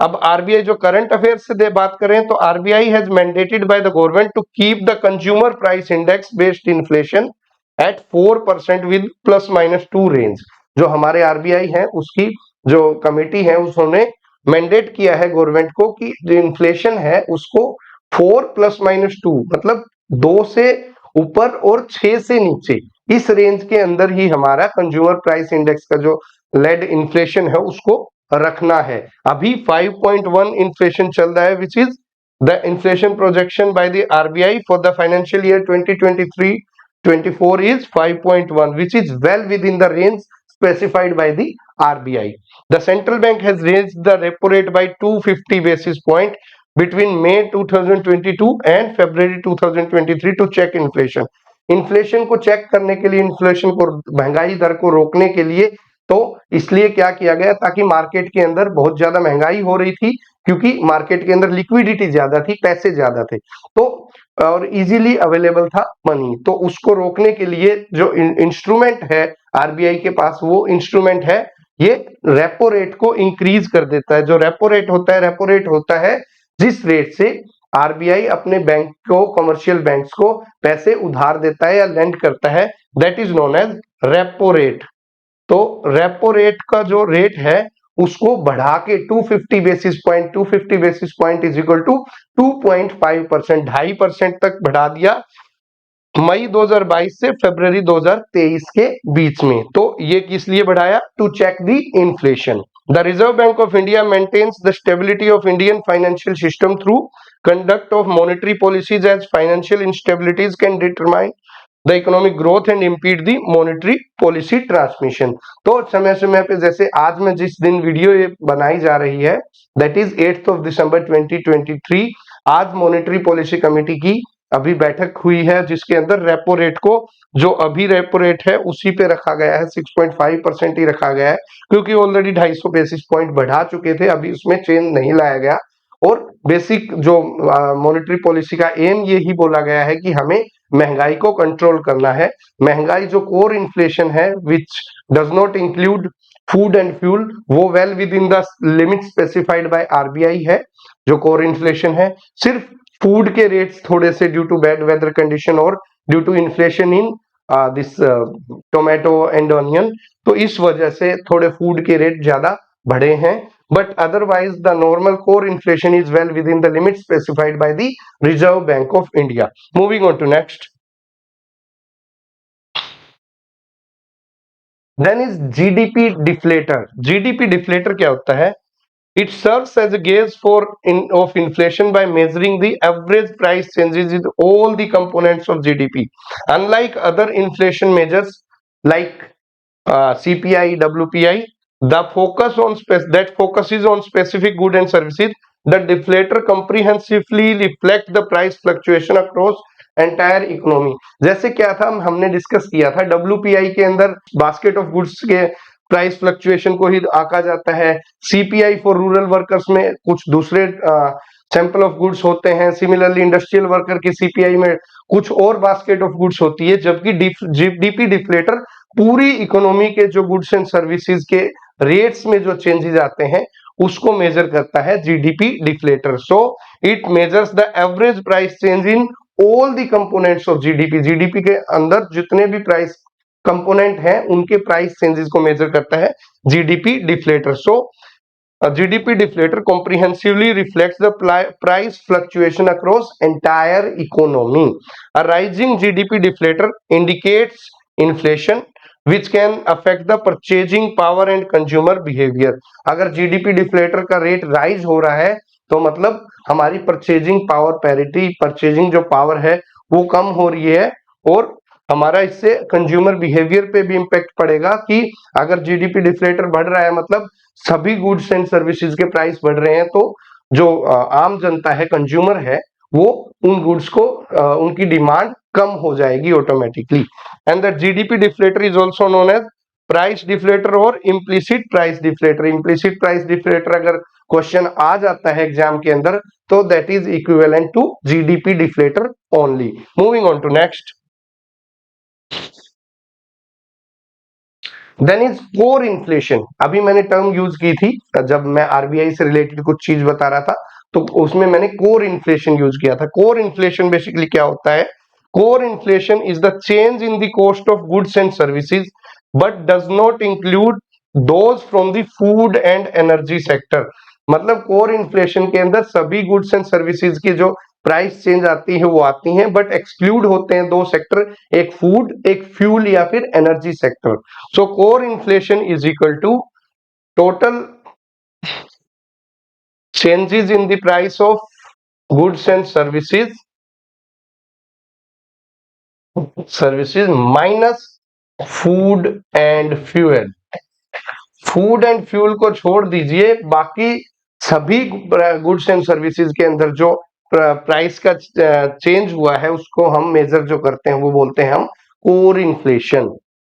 अब आरबीआई जो करंट अफेयर्स से बात करें तो RBI has mandated by the government to keep the consumer price index based inflation at 4% with ±2 range. जो हमारे आरबीआई है उसकी जो कमेटी है उसने मैंडेट किया है गवर्नमेंट को कि जो इन्फ्लेशन है उसको 4 ±2, मतलब 2 से ऊपर और 6 से नीचे, इस रेंज के अंदर ही हमारा कंज्यूमर प्राइस इंडेक्स का जो लेड इन्फ्लेशन है उसको रखना है। अभी 5.1 इन्फ्लेशन चल रहा है, which is the inflation projection bye the RBI for the financial year 2023-24 is 5.1, which is well within the range specified by the RBI. The central bank has raised the repo rate by 250 basis point between May 2022 and February 2023 to check inflation. Inflation को चेक करने के लिए, इन्फ्लेशन को, महंगाई दर को रोकने के लिए, तो इसलिए क्या किया गया, ताकि मार्केट के अंदर बहुत ज्यादा महंगाई हो रही थी, क्योंकि मार्केट के अंदर लिक्विडिटी ज्यादा थी, पैसे ज्यादा थे, तो और इजीली अवेलेबल था मनी, तो उसको रोकने के लिए जो इंस्ट्रूमेंट है आरबीआई के पास, वो इंस्ट्रूमेंट है ये रेपो रेट को इंक्रीज कर देता है। जो रेपो रेट होता है, रेपो रेट होता है जिस रेट से आरबीआई अपने बैंक को, कमर्शियल बैंक्स को पैसे उधार देता है या लेंड करता है, that is known as repo rate. तो रेपो रेट का जो रेट है उसको बढ़ा के 250 basis point, 250 basis point is equal to 2.5%, 2.5% तक बढ़ा दिया मई 2022 से फरवरी 2023 के बीच में। तो ये किस लिए बढ़ाया, to check the inflation. The Reserve Bank of India maintains the stability of Indian financial system through conduct of monetary policies as financial instabilities can determine the economic growth and impede the monetary policy transmission. तो समय समय पे, जैसे आज में जिस दिन वीडियो ये बनाई जा रही है, दैट इज 8 दिसंबर 2023, आज मॉनेटरी पॉलिसी कमेटी की अभी बैठक हुई है, जिसके अंदर रेपो रेट को, जो अभी रेपो रेट है उसी पे रखा गया है, 6.5% ही रखा गया है, क्योंकि ऑलरेडी 250 बेसिस पॉइंट बढ़ा चुके थे, अभी उसमें चेंज नहीं लाया गया। और बेसिक जो मॉनेटरी पॉलिसी का एम यही बोला गया है कि हमें महंगाई को कंट्रोल करना है। महंगाई जो कोर इन्फ्लेशन है, which does not include food and fuel, वो well within the limit specified by RBI है। जो कोर इन्फ्लेशन है, सिर्फ फूड के रेट्स थोड़े से due to bad weather condition और due to inflation in this tomato and onion, तो इस वजह से थोड़े फूड के रेट ज्यादा बढ़े हैं। But otherwise, the normal core inflation is well within the limit specified by the Reserve Bank of India. Moving on to next. Then is GDP deflator. GDP deflator क्या होता है? It serves as a gauge of inflation by measuring the average price changes in all the components of GDP. Unlike other inflation measures like CPI, WPI, that focuses on specific goods and services. The deflator comprehensively reflect the price fluctuation across entire economy. जैसे क्या था, हमने डिस्कस किया था, WPI के अंदर बास्केट ऑफ गुड्स के प्राइस फ्लक्चुएशन को ही आंका जाता है। सीपीआई फॉर रूरल वर्कर्स में कुछ दूसरे सैंपल ऑफ गुड्स होते हैं। सिमिलरली इंडस्ट्रियल वर्कर की सीपीआई में कुछ और बास्केट ऑफ गुड्स होती है, जबकि जीडीपी डिफ्लेटर पूरी इकोनॉमी के जो गुड्स एंड सर्विसेज के रेट्स में जो चेंजेस आते हैं उसको मेजर करता है GDP deflator. So it measures the average price change in all the components of GDP. GDP के अंदर जितने भी प्राइस कंपोनेंट हैं उनके प्राइस चेंजेस को मेजर करता है GDP deflator. So GDP deflator comprehensively reflects the price fluctuation across entire economy. A rising GDP deflator indicates inflation, which can affect the purchasing power and consumer behavior. अगर GDP deflator का रेट राइज हो रहा है तो मतलब हमारी परचेजिंग पावर पैरिटी, परचेजिंग जो पावर है वो कम हो रही है, और हमारा इससे कंज्यूमर बिहेवियर पे भी इंपैक्ट पड़ेगा कि अगर जीडीपी डिफ्लेटर बढ़ रहा है मतलब सभी गुड्स एंड सर्विसेज के प्राइस बढ़ रहे हैं, तो जो आम जनता है, कंज्यूमर है, वो उन गुड्स को उनकी डिमांड कम हो जाएगी automatically. And that GDP deflator is also known as price deflator और implicit price deflator. Implicit price deflator अगर क्वेश्चन आ जाता है एग्जाम के अंदर तो that is equivalent to GDP deflator only. Moving on to next. Then is core inflation. अभी मैंने टर्म यूज की थी जब मैं आरबीआई से रिलेटेड कुछ चीज बता रहा था, तो उसमें मैंने कोर इन्फ्लेशन यूज किया था। कोर इन्फ्लेशन बेसिकली क्या होता है? Core inflation is the change in the cost of goods and services but does not include those from the food and energy sector. मतलब कोर इन्फ्लेशन के अंदर सभी गुड्स एंड सर्विसेज की जो प्राइस चेंज आती है वो आती हैं, बट एक्सक्लूड होते हैं दो सेक्टर, एक फूड, एक फ्यूल या फिर energy sector. So core inflation is equal to total changes in the price of goods and services minus food and fuel. Food and fuel को छोड़ दीजिए, बाकी सभी गुड्स एंड सर्विसेज के अंदर जो प्राइस का चेंज हुआ है उसको हम मेजर जो करते हैं वो बोलते हैं हम core inflation.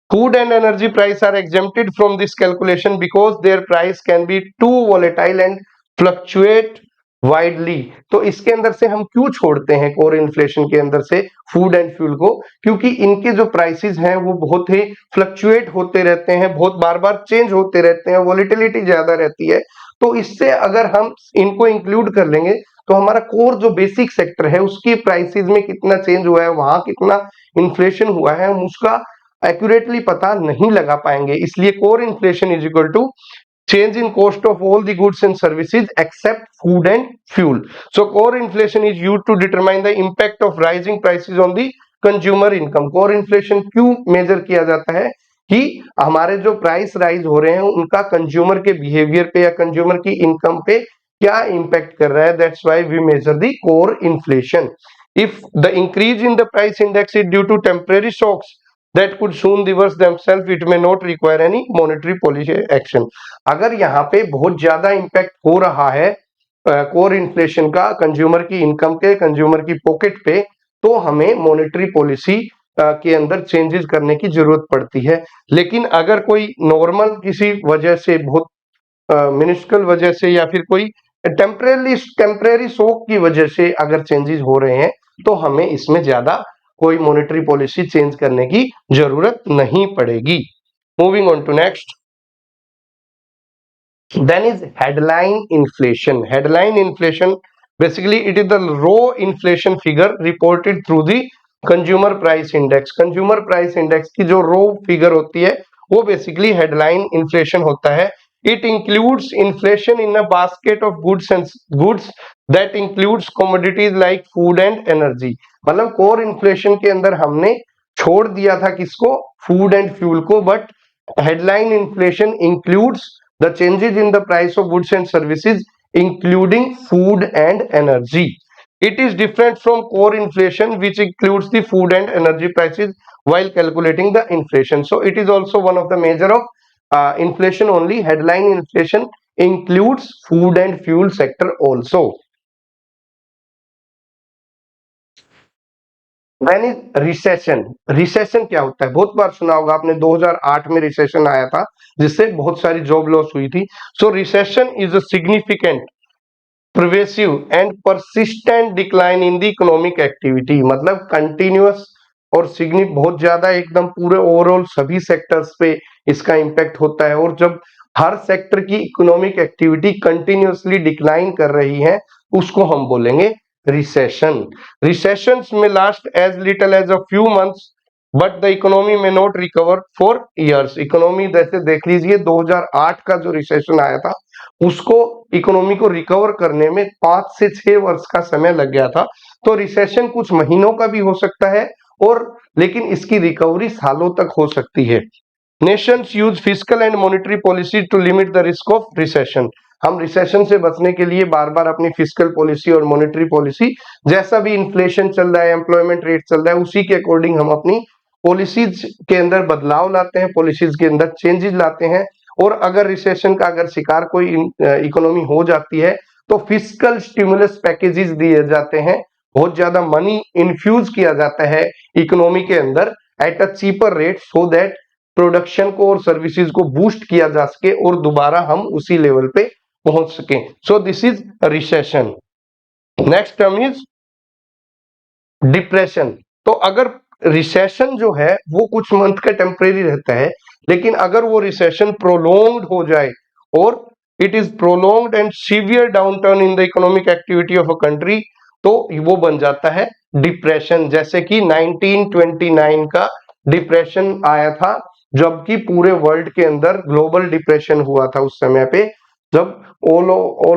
Food and energy price are exempted from this calculation because their price can be too volatile and fluctuate widely। तो इसके अंदर से हम क्यों छोड़ते हैं कोर इन्फ्लेशन के अंदर से फूड एंड फ्यूल को? क्योंकि इनके जो प्राइसेस हैं वो बहुत ही फ्लक्चुएट होते रहते हैं, बहुत बार बार चेंज होते रहते हैं, वॉलेटिलिटी ज्यादा रहती है। तो इससे अगर हम इनको इंक्लूड कर लेंगे तो हमारा कोर जो बेसिक सेक्टर है उसकी प्राइसेस में कितना चेंज हुआ है, वहां कितना इन्फ्लेशन हुआ है, हम उसका एक्यूरेटली पता नहीं लगा पाएंगे। इसलिए core inflation is equal to change in cost of all the goods and services except food and fuel. So core inflation is used to determine the impact of rising prices on the consumer income। core inflation क्यों मेजर किया जाता है कि हमारे जो प्राइस राइज हो रहे हैं उनका कंज्यूमर के बिहेवियर पे या कंज्यूमर की इनकम पे क्या इंपैक्ट कर रहा है। That's why we measure the core inflation. If the increase in the price index is due to temporary shocks that could soon reverse themselves, it may not require any monetary policy action. अगर यहाँ पे बहुत ज्यादा इम्पैक्ट हो रहा है कोर इन्फ्लेशन का कंज्यूमर की इनकम के, कंज्यूमर की पॉकेट पे, तो हमें मॉनेटरी पॉलिसी के अंदर चेंजेस करने की जरूरत पड़ती है। लेकिन अगर कोई नॉर्मल किसी वजह से, बहुत मिनिस्कल वजह से, या फिर कोई टेम्परेरी शॉक की वजह से अगर चेंजेस हो रहे हैं, तो हमें इसमें ज्यादा कोई मॉनेटरी पॉलिसी चेंज करने की जरूरत नहीं पड़ेगी। Moving on to next, then is headline inflation. Headline inflation, basically it is the raw inflation figure reported through the consumer price index. consumer price index की जो raw figure होती है वो basically headline inflation होता है। it includes inflation in a basket of goods that includes commodities like food and energy. मतलब core inflation के अंदर हमने छोड़ दिया था किसको, food and fuel को, but headline inflation includes the changes in the price of goods and services including food and energy. It is different from core inflation which includes the food and energy prices while calculating the inflation. So it is also one of the measure of inflation only. Headline inflation includes food and fuel sector also. When is recession? Recession क्या होता है? बहुत बार सुना होगा आपने, 2008 में रिसेशन आया था जिससे बहुत सारी जॉब लॉस हुई थी। So recession is a significant, pervasive and persistent decline in the economic activity. मतलब कंटिन्यूअस और सिग्निफिकेंट, बहुत ज्यादा, एकदम पूरे ओवरऑल सभी सेक्टर्स पे इसका इंपैक्ट होता है। और जब हर सेक्टर की इकोनॉमिक एक्टिविटी कंटिन्यूअसली डिक्लाइन कर रही है, उसको हम बोलेंगे recession. Recessions may last as little as a few months but the economy may not recover for years. Economy जैसे देख लीजिए 2008 का जो रिसेशन आया था उसको इकोनॉमी को रिकवर करने में 5 से 6 वर्ष का समय लग गया था। तो रिसेशन कुछ महीनों का भी हो सकता है, और लेकिन इसकी रिकवरी सालों तक हो सकती है। Nations use fiscal and monetary policy to limit the risk of recession. हम रिसेशन से बचने के लिए बार बार अपनी फिस्कल पॉलिसी और मॉनेटरी पॉलिसी, जैसा भी इन्फ्लेशन चल रहा है, एम्प्लॉयमेंट रेट चल रहा है, उसी के अकॉर्डिंग हम अपनी पॉलिसीज के अंदर बदलाव लाते हैं, पॉलिसीज के अंदर चेंजेस लाते हैं। और अगर रिसेशन का अगर शिकार कोई इकोनॉमी हो जाती है तो फिस्कल स्टिमुलस पैकेजेस दिए जाते हैं, बहुत ज्यादा मनी इन्फ्यूज किया जाता है इकोनॉमी के अंदर at a cheaper rate, so that production को और सर्विसेज को बूस्ट किया जा सके और दोबारा हम उसी लेवल पे पहुंच सके। सो this is recession. Next term is depression. तो अगर रिसेशन जो है वो कुछ मंथ का टेम्परेरी रहता है, लेकिन अगर वो रिसेशन प्रोलोंग्ड हो जाए और it is prolonged and severe downturn in the economic activity of a country, तो वो बन जाता है डिप्रेशन। जैसे कि 1929 का डिप्रेशन आया था, जबकि पूरे वर्ल्ड के अंदर ग्लोबल डिप्रेशन हुआ था उस समय पे, जब all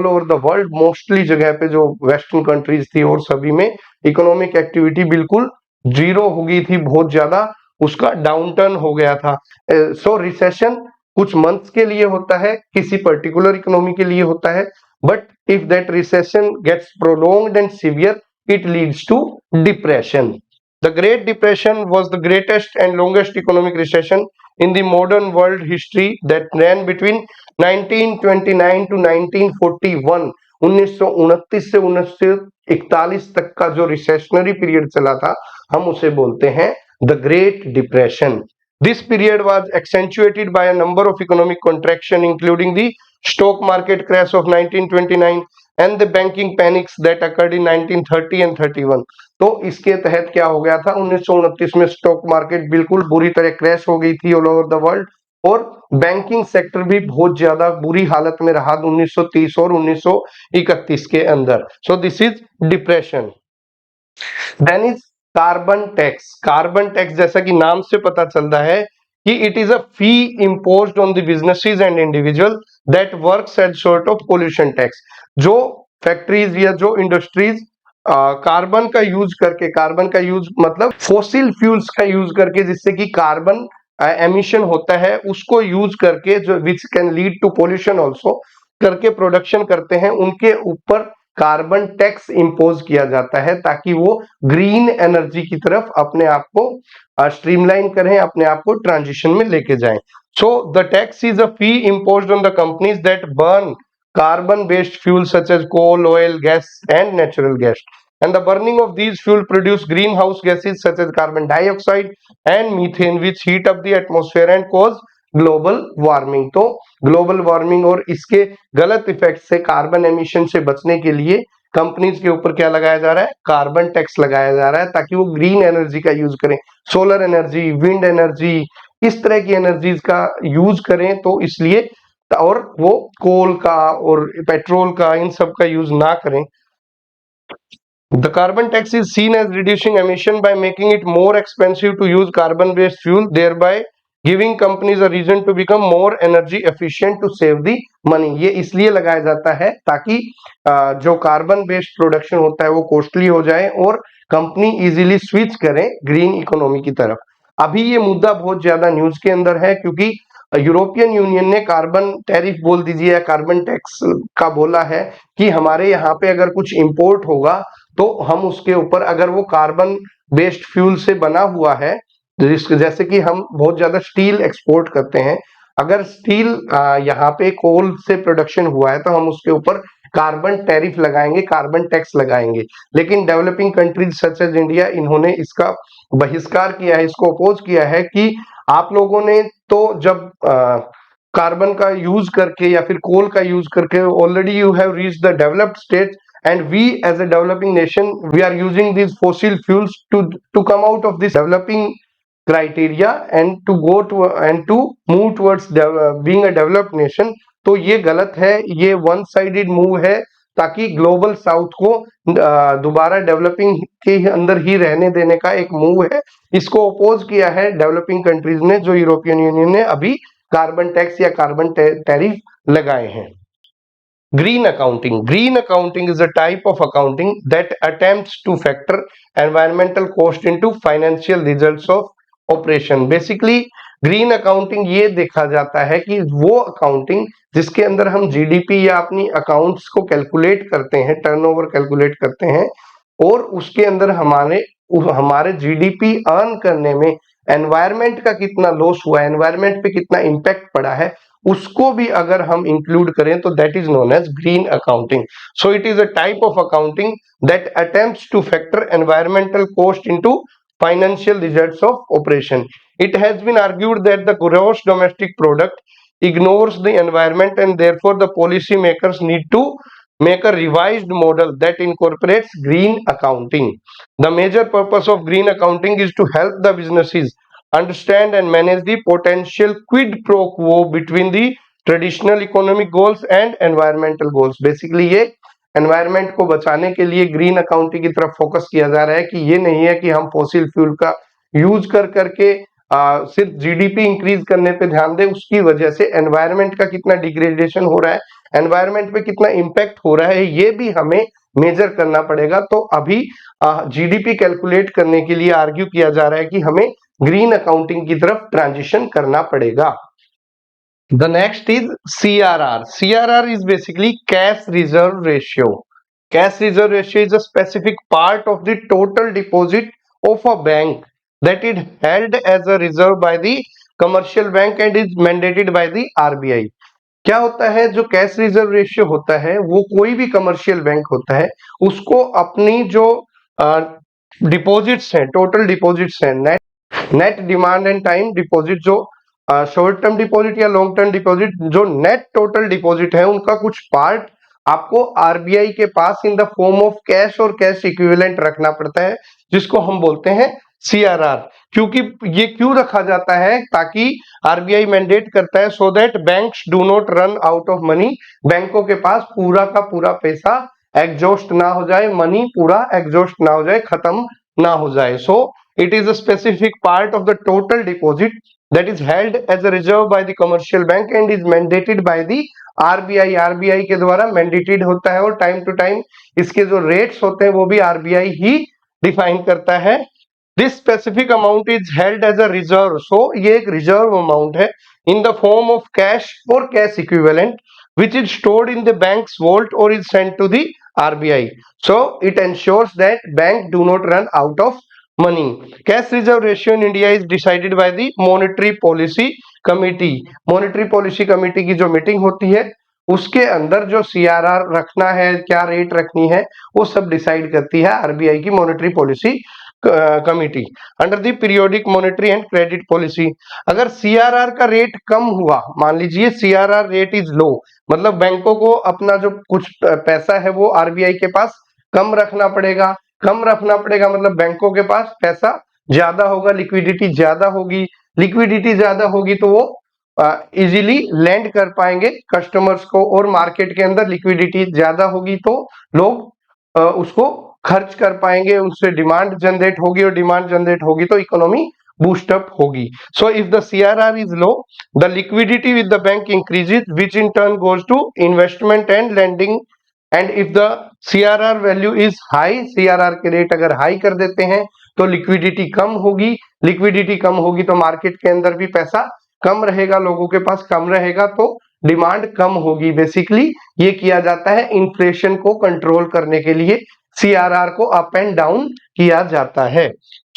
over the world mostly जगह पे जो वेस्टर्न कंट्रीज थी और सभी में इकोनॉमिक एक्टिविटी बिल्कुल जीरो हो गई थी, बहुत ज्यादा उसका डाउनटर्न हो गया था। सो रिसेशन कुछ मंथ्स के लिए होता है, किसी पर्टिकुलर इकोनॉमी के लिए होता है, but if that recession gets prolonged and severe it leads to depression. The Great Depression was the greatest and longest economic recession in the modern world history that ran between 1929 to 1941. 1929 से 1941 तक का जो रिसेशनरी पीरियड चला था, हम उसे बोलते हैं the great depression. This period was accentuated by a number of economic contraction, including the stock market crash of 1929 and the banking panics that occurred in 1930 and 31. तो इसके तहत क्या हो गया था, 1929 में स्टॉक मार्केट बिल्कुल बुरी तरह क्रैश हो गई थी ऑल ओवर द वर्ल्ड, और बैंकिंग सेक्टर भी बहुत ज्यादा बुरी हालत में रहा 1930 और 1931 के अंदर। So this is depression. Then is carbon tax. Carbon tax जैसा कि नाम से पता चलता है कि it is a fee imposed on the businesses and individual that works as sort of pollution tax. जो फैक्ट्रीज या जो इंडस्ट्रीज कार्बन का यूज करके, कार्बन का यूज मतलब फॉसिल फ्यूल्स का यूज करके, जिससे कि कार्बन एमिशन होता है, उसको यूज करके, जो which can lead to pollution also, करके प्रोडक्शन करते हैं, उनके ऊपर कार्बन टैक्स इंपोज किया जाता है ताकि वो ग्रीन एनर्जी की तरफ अपने आप को स्ट्रीमलाइन करें, अपने आप को ट्रांजिशन में लेके जाएं। So the tax is a fee imposed on the companies that burn carbon based fuels such as coal, oil, gas and natural gas, and the burning of these fuel produce greenhouse gases such as carbon dioxide and methane which heat up the atmosphere and cause global warming. तो ग्लोबल वार्मिंग और इसके गलत इफेक्ट से, कार्बन एमिशन से बचने के लिए कंपनीज के ऊपर क्या लगाया जा रहा है, कार्बन टैक्स लगाया जा रहा है ताकि वो ग्रीन एनर्जी का यूज करें, सोलर एनर्जी, विंड एनर्जी, इस तरह की एनर्जीज का यूज करें। तो इसलिए, और वो कोल का और पेट्रोल का इन सब का यूज ना करें। The carbon tax is seen as reducing emission by making it more expensive to use carbon based fuel, thereby giving companies a reason to become more energy efficient to save the money। ये इसलिए लगाया जाता है ताकि जो कार्बन बेस्ड प्रोडक्शन होता है वो कॉस्टली हो जाए और कंपनी इजीली स्विच करें ग्रीन इकोनॉमी की तरफ। अभी ये मुद्दा बहुत ज्यादा न्यूज के अंदर है क्योंकि यूरोपियन यूनियन ने कार्बन टैरिफ बोल दीजिए या कार्बन टैक्स का बोला है कि हमारे यहाँ पे अगर कुछ इंपोर्ट होगा तो हम उसके ऊपर, अगर वो कार्बन बेस्ड फ्यूल से बना हुआ है, जैसे कि हम बहुत ज्यादा स्टील एक्सपोर्ट करते हैं, अगर स्टील यहाँ पे कोल से प्रोडक्शन हुआ है तो हम उसके ऊपर कार्बन टैरिफ लगाएंगे, कार्बन टैक्स लगाएंगे। लेकिन developing countries such as India, इन्होंने इसका बहिष्कार किया है, इसको अपोज किया है कि आप लोगों ने तो जब कार्बन का यूज करके या फिर कोल का यूज करके already you have reach the developed stage and we as a developing nation we are using these fossil fuels to come out of this developing criteria and to go to and to move towards being a developed nation। तो ये गलत है, ये वन साइडेड मूव है ताकि ग्लोबल साउथ को दोबारा डेवलपिंग के अंदर ही रहने देने का एक मूव है। इसको अपोज किया है डेवलपिंग कंट्रीज ने, जो यूरोपियन यूनियन ने अभी कार्बन टैक्स या कार्बन टैरिफ लगाए हैं। Green accounting. Green accounting is a type of accounting that attempts to factor environmental cost into financial results of operation। Basically, green accounting ये देखा जाता है कि वो अकाउंटिंग जिसके अंदर हम जीडीपी या अपनी अकाउंट्स को कैलकुलेट करते हैं, टर्नओवर कैलकुलेट करते हैं, और उसके अंदर हमारे जीडीपी अर्न करने में एनवायरमेंट का कितना लॉस हुआ है, एनवायरमेंट पे कितना इम्पैक्ट पड़ा है, उसको भी अगर हम इंक्लूड करें तो that is known as green accounting. So it is a type of accounting that attempts to factor environmental cost into financial results of operation। It has been argued that the gross domestic product ignores the environment and therefore the policy makers need to make a revised model that incorporates green accounting। The major purpose of green accounting is to help the businesses understand and manage the potential quid pro quo between the traditional economic goals and environmental goals। Basically ये एनवायरमेंट को बचाने के लिए ग्रीन अकाउंटिंग की तरफ फोकस किया जा रहा है कि ये नहीं है कि हम फॉसिल फ्यूल का यूज कर करके सिर्फ जीडीपी इंक्रीज करने पे ध्यान दें, उसकी वजह से एनवायरमेंट का कितना डिग्रेडेशन हो रहा है, एनवायरमेंट पे कितना इम्पैक्ट हो रहा है, ये भी हमें मेजर करना पड़ेगा। तो अभी जीडीपी कैलकुलेट करने के लिए आर्ग्यू किया जा रहा है कि हमें ग्रीन अकाउंटिंग की तरफ ट्रांजिशन करना पड़ेगा। The next is CRR. CRR is basically cash reserve ratio. Cash reserve ratio is a specific part of the total deposit of a bank that is held as a reserve by the commercial bank and is mandated by the RBI। क्या होता है, जो कैश रिजर्व रेशियो होता है वो कोई भी कमर्शियल बैंक होता है उसको अपनी जो डिपॉजिट्स हैं, टोटल डिपॉजिट्स हैं, net demand and time deposit, जो शॉर्ट टर्म डिपॉजिट या लॉन्ग टर्म डिपॉजिट, जो नेट टोटल डिपॉजिट है उनका कुछ पार्ट आपको आरबीआई के पास in the form of cash और कैश इक्विवेलेंट रखना पड़ता है, जिसको हम बोलते हैं सीआरआर। क्योंकि ये क्यों रखा जाता है, ताकि आरबीआई मैंडेट करता है so that banks do not run out of money, बैंकों के पास पूरा का पूरा पैसा एग्जॉस्ट ना हो जाए, मनी पूरा एग्जॉस्ट ना हो जाए, खत्म ना हो जाए। सो it is a specific part of the total deposit that is held as a reserve by the commercial bank and is mandated by the RBI। RBI के द्वारा मैंडेटेड होता है और टाइम टू टाइम इसके जो रेट्स होते हैं वो भी आरबीआई ही डिफाइन करता है। This specific amount is held as a reserve. सो ये एक रिजर्व अमाउंट है in the form of cash और cash equivalent which is stored in the bank's vault और is sent to the RBI. So it ensures that bank do not run out of money. Cash reserve ratio in India is decided by the Monetary Policy Committee. Monetary Policy Committee की जो मीटिंग होती है उसके अंदर जो CRR रखना है, क्या रेट रखनी है, वो सब डिसाइड करती है RBI की monetary policy committee under the periodic monetary and credit policy. अगर CRR का रेट कम हुआ, मान लीजिए CRR रेट इज लो, मतलब बैंकों को अपना जो कुछ पैसा है वो RBI के पास कम रखना पड़ेगा. कम रखना पड़ेगा मतलब बैंकों के पास पैसा ज्यादा होगा, लिक्विडिटी ज्यादा होगी. लिक्विडिटी ज्यादा होगी तो वो इजीली लैंड कर पाएंगे कस्टमर्स को, और मार्केट के अंदर लिक्विडिटी ज्यादा होगी तो लोग उसको खर्च कर पाएंगे, उनसे डिमांड जनरेट होगी, और डिमांड जनरेट होगी तो इकोनॉमी बूस्ट अप होगी. So if the CRR is low, the liquidity with the bank increases, which in turn goes to investment and lending. And if the CRR value is high, CRR के रेट अगर हाई कर देते हैं तो लिक्विडिटी कम होगी. लिक्विडिटी कम होगी तो मार्केट के अंदर भी पैसा कम रहेगा, लोगों के पास कम रहेगा तो डिमांड कम होगी. बेसिकली ये किया जाता है इन्फ्लेशन को कंट्रोल करने के लिए, CRR को अप एंड डाउन किया जाता है.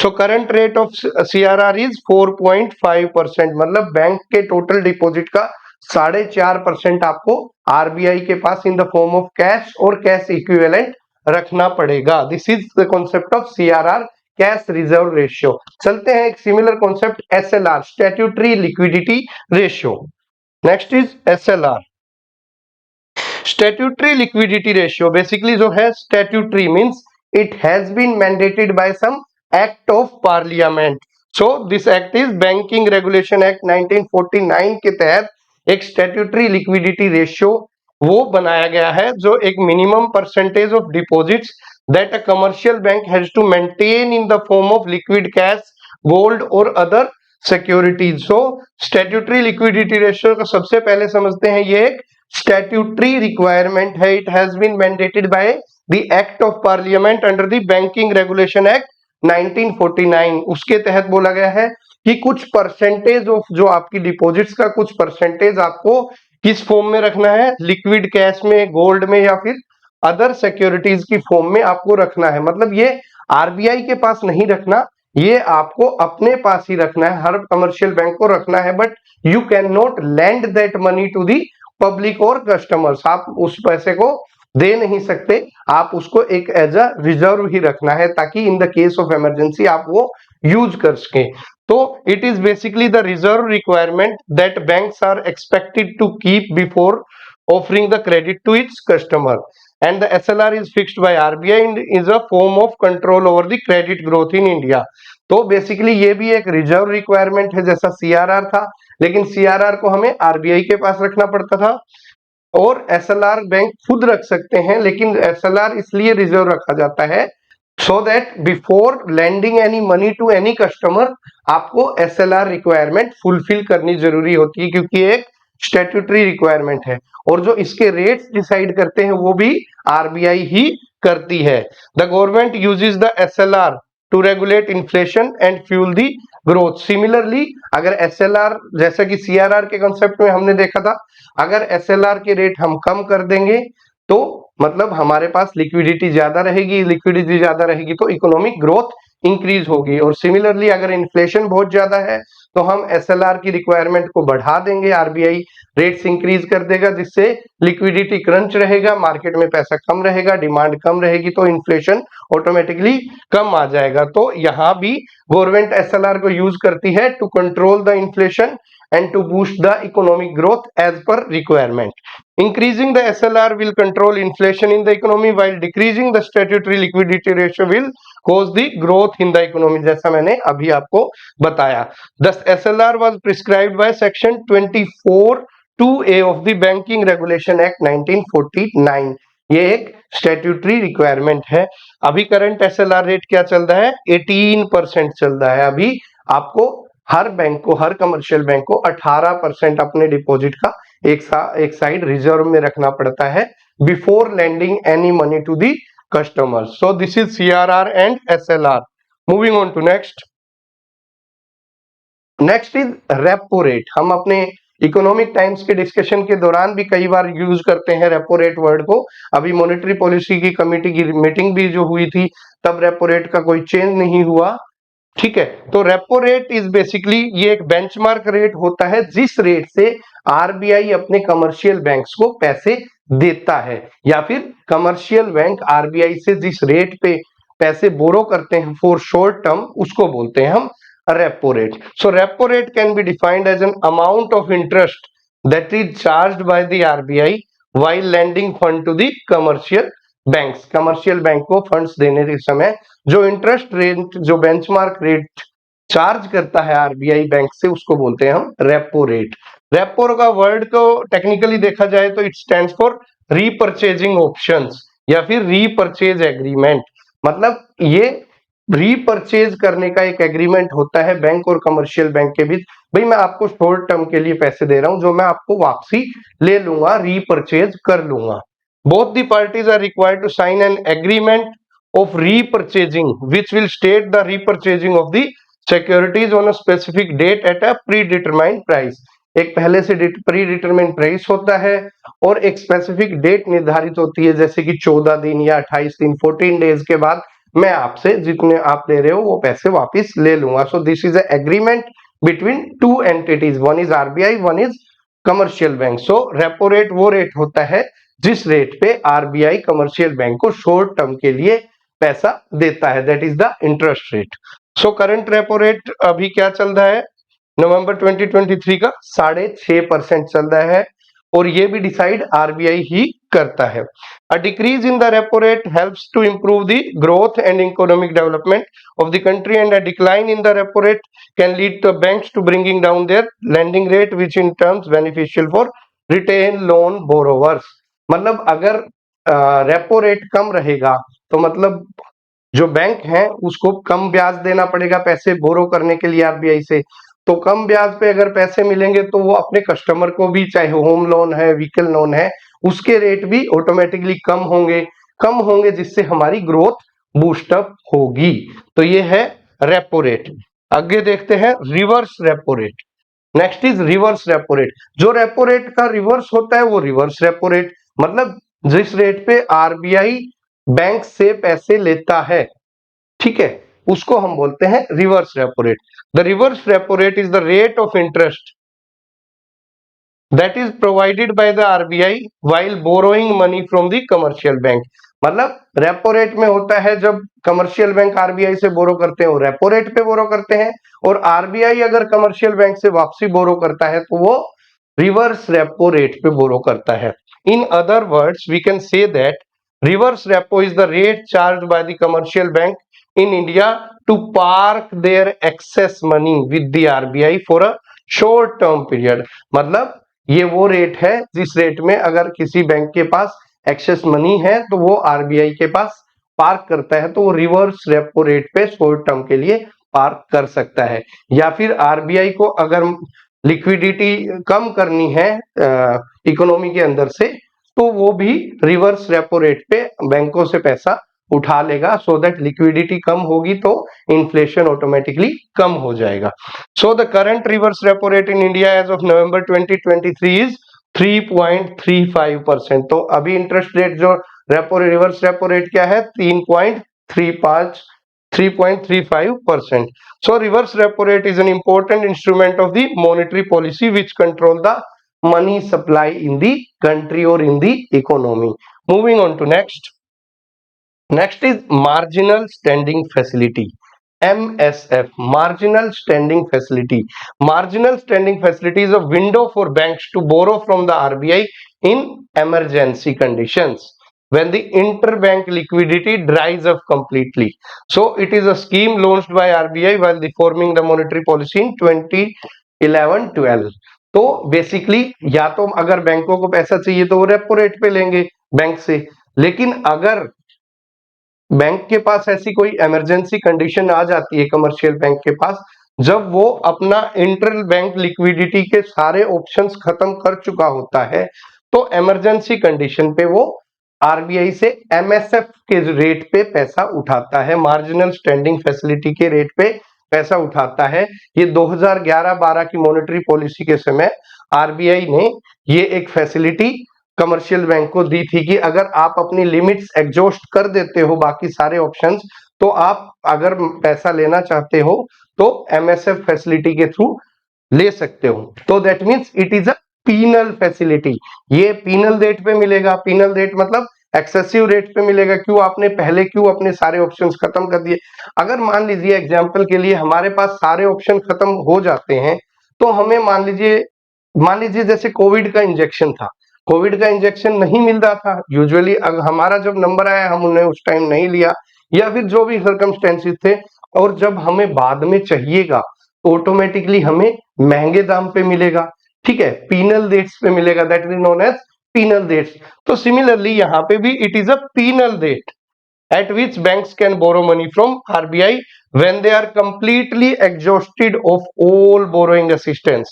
So current rate of CRR is 4.5%, मतलब बैंक के टोटल डिपॉजिट का 4.5% आपको RBI के पास in the form of cash और कैश इक्विवेलेंट रखना पड़ेगा. This is the concept of CRR, cash reserve ratio. चलते हैं एक similar concept SLR, statutory liquidity ratio. Next is SLR, statutory liquidity ratio. Basically जो है statutory means it has been mandated by some act of parliament. So this act is banking regulation act 1949 के तहत एक स्टैट्यूटरी लिक्विडिटी रेशियो वो बनाया गया है, जो एक minimum percentage of deposits that a commercial bank has to maintain in the form of liquid cash, gold और other securities. So statutory liquidity ratio को सबसे पहले समझते हैं, ये एक स्टैट्यूटरी रिक्वायरमेंट है. It has been mandated by the act of parliament under the banking regulation act 1949. उसके तहत बोला गया है कि कुछ परसेंटेज ऑफ जो आपकी डिपॉजिट्स का कुछ परसेंटेज आपको किस फॉर्म में रखना है, लिक्विड कैश में, गोल्ड में या फिर अदर सिक्योरिटीज की फॉर्म में आपको रखना है. मतलब ये RBI के पास नहीं रखना, ये आपको अपने पास ही रखना है, हर कमर्शियल बैंक को रखना है. But you can not lend that money to the public और कस्टमर्स. आप उस पैसे को दे नहीं सकते, आप उसको एक एज अ रिजर्व ही रखना है ताकि in the case of emergency आप वो यूज कर सके. तो it is basically the reserve requirement that banks are expected to keep before offering the credit to its customer, and the SLR is fixed by RBI and is a form of control over the credit growth in India. तो बेसिकली ये भी एक रिजर्व रिक्वायरमेंट है जैसा CRR था, लेकिन CRR को हमें RBI के पास रखना पड़ता था, और SLR बैंक खुद रख सकते हैं, लेकिन SLR इसलिए रिजर्व रखा जाता है so that before lending any money to any customer आपको SLR रिक्वायरमेंट फुलफिल करनी जरूरी होती है, क्योंकि एक स्टैट्यूटरी रिक्वायरमेंट है, और जो इसके रेट्स डिसाइड करते हैं वो भी RBI ही करती है. The government uses the SLR to regulate inflation and fuel the growth. Similarly अगर SLR जैसा कि CRR के कॉन्सेप्ट में हमने देखा था, अगर SLR के रेट हम कम कर देंगे तो मतलब हमारे पास लिक्विडिटी ज्यादा रहेगी, लिक्विडिटी ज्यादा रहेगी तो इकोनॉमिक ग्रोथ इंक्रीज होगी. और सिमिलरली अगर इन्फ्लेशन बहुत ज्यादा है तो हम SLR की रिक्वायरमेंट को बढ़ा देंगे, RBI रेट्स इंक्रीज कर देगा, जिससे लिक्विडिटी क्रंच रहेगा, मार्केट में पैसा कम रहेगा, डिमांड कम रहेगी तो इन्फ्लेशन ऑटोमेटिकली कम आ जाएगा. तो यहाँ भी गवर्नमेंट SLR को यूज करती है to control the inflation and to boost the economic growth as per requirement. Increasing the SLR will control inflation in the economy, while decreasing the statutory liquidity ratio will cause the growth in the economy. जैसा मैंने अभी आपको बताया. Thus SLR was prescribed by section 24(2)(a) of the Banking Regulation Act 1949. ये एक स्टैट्यूटरी रिक्वायरमेंट है. अभी करंट SLR रेट क्या चल रहा है, 18% चल रहा है. अभी आपको हर बैंक को, हर कमर्शियल बैंक को 18% अपने डिपॉजिट का एक साइड रिजर्व में रखना पड़ता है before lending any money to the customer. So this is CRR and SLR. Moving on to next. Next is repo rate. हम अपने इकोनॉमिक टाइम्स के डिस्कशन के दौरान भी कई बार यूज करते हैं रेपो रेट वर्ड को। अभी मॉनेटरी पॉलिसी की कमेटी की मीटिंग भी जो हुई थी तब रेपो रेट का कोई चेंज नहीं हुआ। ठीक है, तो रेपो रेट इज बेसिकली ये एक बेंचमार्क रेट होता है जिस रेट से आरबीआई अपने कमर्शियल बैंक्स को पैसे देता है, या फिर कमर्शियल बैंक आरबीआई से जिस रेट पे पैसे बोरो करते हैं फॉर शॉर्ट टर्म उसको बोलते हैं हम repo rate. So repo rate can be defined as an amount of interest that is charged by the RBI while lending fund to the commercial banks. Commercial bank को फंड्स देने के समय जो इंटरेस्ट रेट, जो बेंचमार्क रेट चार्ज करता है आरबीआई बैंक से, उसको बोलते हैं हम रेपो रेट। रेपो का वर्ड को टेक्निकली देखा जाए तो it stands for repurchasing options या फिर रीपर्चेज एग्रीमेंट। मतलब ये रीपर्चेज करने का एक एग्रीमेंट होता है बैंक और कमर्शियल बैंक के बीच। भाई मैं आपको शॉर्ट टर्म के लिए पैसे दे रहा हूं जो मैं आपको वापसी ले लूंगा, रीपर्चेज कर लूंगा। Both the parties are required to sign an agreement of repurchasing which will state the repurchasing of the securities on a specific date at a predetermined price। एक पहले से प्रीडिटरमाइंड प्राइस होता है और एक स्पेसिफिक डेट निर्धारित होती है, जैसे कि 14 दिन या 28 दिन 14 डेज के बाद मैं आपसे जितने आप ले रहे हो वो पैसे वापस ले लूंगा। सो this is agreement between two entities, one is RBI, one is commercial bank. So repo rate वो रेट होता है जिस रेट पे आरबीआई कमर्शियल बैंक को शॉर्ट टर्म के लिए पैसा देता है, that is the interest rate. So current repo rate अभी क्या चल रहा है, नवंबर 2023 का 6.5% चल रहा है और ये भी डिसाइड आरबीआई ही करता है। A decrease in the repo rate helps to improve the growth and economic development of the country and a decline in the repo rate can lead to banks to bringing down their lending rate which in terms beneficial for retain loan borrowers. मतलब अगर रेपो रेट कम रहेगा तो मतलब जो बैंक है उसको कम ब्याज देना पड़ेगा पैसे बोरो करने के लिए आरबीआई से। तो कम ब्याज पे अगर पैसे मिलेंगे तो वो अपने कस्टमर को भी, चाहे होम लोन है, व्हीकल लोन है, उसके रेट भी ऑटोमेटिकली कम होंगे जिससे हमारी ग्रोथ बूस्टअप होगी। तो ये है रेपो रेट। आगे देखते हैं reverse repo rate. Next is reverse repo rate. जो रेपो रेट का रिवर्स होता है वो रिवर्स रेपो रेट, मतलब जिस रेट पे आरबीआई बैंक से पैसे लेता है, ठीक है, उसको हम बोलते हैं reverse repo rate. The reverse repo rate is the rate of interest that is provided by the RBI while borrowing money from the commercial bank. मतलब रेपो रेट में होता है जब कमर्शियल बैंक आरबीआई से बोरो करते हैं वो रेपो रेट पे बोरो करते हैं, और आरबीआई अगर कमर्शियल बैंक से वापसी बोरो करता है तो वो रिवर्स रेपो रेट पे बोरो करता है। In other words we can say that reverse repo is the rate charged by the commercial bank in India to park their excess money with the RBI for a short term period। मतलब ये वो रेट है जिस रेट में अगर किसी बैंक के पास एक्सेस मनी है तो वो आरबीआई के पास पार्क करता है, तो वो रिवर्स रेपो रेट पे शॉर्ट टर्म के लिए पार्क कर सकता है। या फिर आरबीआई को अगर लिक्विडिटी कम करनी है इकोनॉमी के अंदर से, तो वो भी रिवर्स रेपो रेट पे बैंकों से पैसा उठा लेगा, सो दैट लिक्विडिटी कम होगी तो इन्फ्लेशन ऑटोमेटिकली कम हो जाएगा। So the current reverse repo rate in India as of November 2023 is 3.35%। तो अभी इंटरेस्ट रेट जो रिवर्स रेपो रेट क्या है, 3.35%। So reverse repo rate is an important instrument of the monetary policy which control the money supply in the country or in the economy। Moving on to next is marginal standing facility, MSF, marginal standing facility। Marginal standing facility is a window for banks to borrow from the RBI in emergency conditions when the interbank liquidity dries up completely। So it is a scheme launched by RBI while forming the monetary policy in 2011-12। तो बेसिकली या तो अगर बैंकों को पैसा चाहिए तो वो रेपो रेट पे लेंगे बैंक से, लेकिन अगर बैंक के पास ऐसी कोई इमरजेंसी कंडीशन आ जाती है कमर्शियल बैंक के पास, जब वो अपना इंटर बैंक लिक्विडिटी के सारे ऑप्शंस खत्म कर चुका होता है, तो इमरजेंसी कंडीशन पे वो आरबीआई से एमएसएफ के रेट पे पैसा उठाता है, मार्जिनल स्टैंडिंग फैसिलिटी के रेट पे पैसा उठाता है। ये 2011-12 की मॉनेटरी पॉलिसी के समय आरबीआई ने ये एक फैसिलिटी कमर्शियल बैंक को दी थी कि अगर आप अपनी लिमिट्स एग्जॉस्ट कर देते हो बाकी सारे ऑप्शंस, तो आप अगर पैसा लेना चाहते हो तो एमएसएफ फैसिलिटी के थ्रू ले सकते हो। तो that means it is a penal facility. ये पीनल रेट पे मिलेगा। पीनल रेट मतलब एक्सेसिव रेट पे मिलेगा। क्यों आपने पहले क्यों अपने सारे ऑप्शंस खत्म कर दिए? अगर मान लीजिए एग्जांपल के लिए हमारे पास सारे ऑप्शन खत्म हो जाते हैं, तो हमें मान लीजिए जैसे कोविड का इंजेक्शन था, कोविड का इंजेक्शन नहीं मिल रहा था यूजुअली, हमारा जब नंबर आया हम उन्हें उस टाइम नहीं लिया, या फिर जो भी सर्कमस्टेंसेस थे, और जब हमें बाद में चाहिएगा तो ऑटोमेटिकली हमें महंगे दाम पे मिलेगा। ठीक है, पीनल रेट्स पे मिलेगा, that is known as penal rates. तो सिमिलरली यहाँ पे भी it is a penal rate at which banks can borrow money from RBI when they are completely exhausted of all borrowing assistance.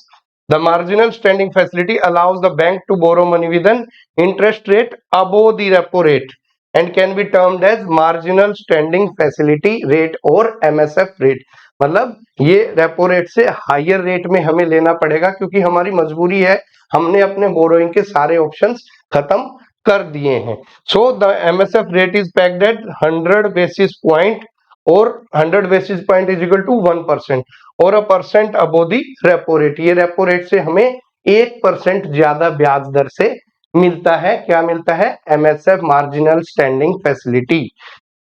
The marginal standing facility allows the bank to borrow money with an interest rate above the repo rate and can be termed as marginal standing facility rate or MSF rate. मतलब ये रेपो रेट से हायर रेट में हमें लेना पड़ेगा क्योंकि हमारी मजबूरी है, हमने अपने बोरोइंग के सारे ऑप्शंस खत्म कर दिए हैं। So the MSF rate is pegged at 100 basis point और 100 basis point is equal to 1% और a percent above the repo rate. ये रेपो रेट से हमें 1% ज्यादा ब्याज दर से मिलता है। क्या मिलता है? MSF marginal standing facility.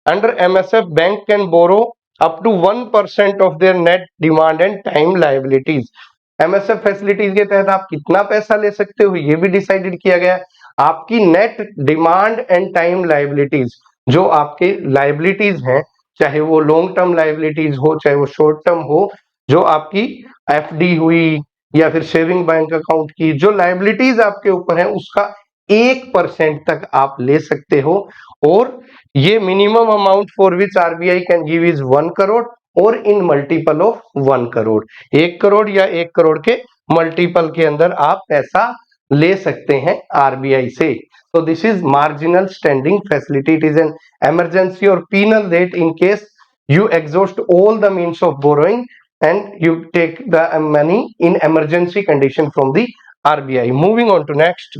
Under MSF bank can borrow up to 1% of their net demand and time liabilities. MSF facilities के तहत आप कितना पैसा ले सकते हो ये भी डिसाइडेड किया गया है। आपकी net demand and time liabilities, जो आपके लायबिलिटीज हैं, चाहे वो लॉन्ग टर्म लायबिलिटीज हो चाहे वो शॉर्ट टर्म हो, जो आपकी एफडी हुई या फिर सेविंग बैंक अकाउंट की जो लायबिलिटीज आपके ऊपर है, उसका 1% तक आप ले सकते हो। और ये minimum amount for which RBI can give is 1 crore और in multiple of 1 crore. 1 crore या 1 करोड़ के मल्टीपल के अंदर आप पैसा ले सकते हैं आरबीआई से। तो this is marginal standing facility. It is an emergency और penal rate in case you exhaust all the means of borrowing and you take the money in emergency condition from the RBI. Moving on to next.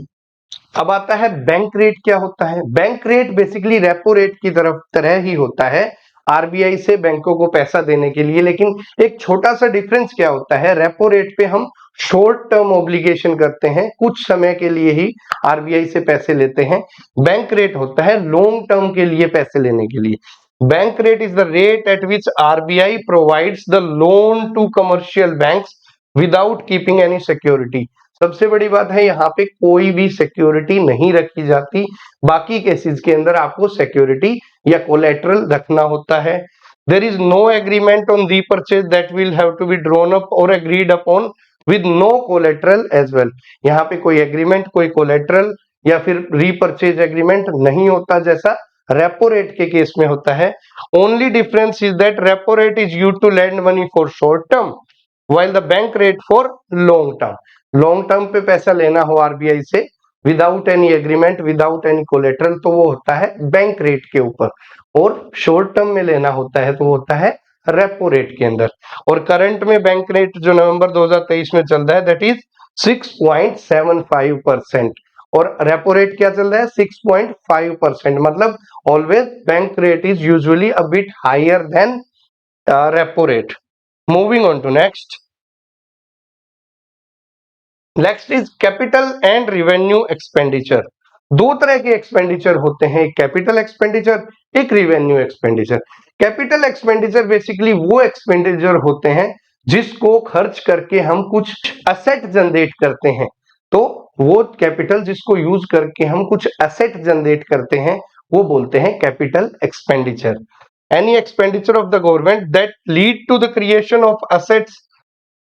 अब आता है बैंक रेट। क्या होता है? Bank rate basically repo rate की तरह ही होता है आरबीआई से बैंकों को पैसा देने के लिए, लेकिन एक छोटा सा डिफरेंस क्या होता है, रेपो रेट पे हम शॉर्ट टर्म ऑब्लिगेशन करते हैं, कुछ समय के लिए ही आरबीआई से पैसे लेते हैं। बैंक रेट होता है लॉन्ग टर्म के लिए पैसे लेने के लिए। Bank rate is the rate at which RBI provides the loan to commercial banks without keeping any security. सबसे बड़ी बात है यहाँ पे कोई भी सिक्योरिटी नहीं रखी जाती। बाकी केसेस के अंदर आपको सिक्योरिटी या कोलेटरल रखना होता है। There is no agreement on repurchase that will have to be drawn up और agreed upon with no collateral as well. यहाँ पे कोई एग्रीमेंट, कोई कोलेटरल या फिर रीपरचेज एग्रीमेंट नहीं होता जैसा रेपो रेट के केस में होता है। Only difference is that repo rate is used to lend money for short term while the bank rate for long term. Long term पे पैसा लेना हो आरबीआई से without any agreement, without any collateral, तो वो होता है बैंक रेट के ऊपर, और शॉर्ट टर्म में लेना होता है तो वो होता है रेपो रेट के अंदर। और करंट में बैंक रेट जो नवंबर 2023 में चल रहा है दैट इज 6.75%। और रेपो रेट क्या चल रहा है? 6.5%। मतलब always bank rate is usually a bit higher than repo rate. Moving on to next. Next is capital and revenue expenditure. दो तरह के एक्सपेंडिचर होते हैं, एक कैपिटल एक्सपेंडिचर, एक revenue expenditure. Capital expenditure basically वो एक्सपेंडिचर होते हैं जिसको खर्च करके हम कुछ असेट जनरेट करते हैं। तो वो कैपिटल जिसको यूज करके हम कुछ असेट जनरेट करते हैं वो बोलते हैं capital expenditure. Any expenditure of the government that lead to the creation of assets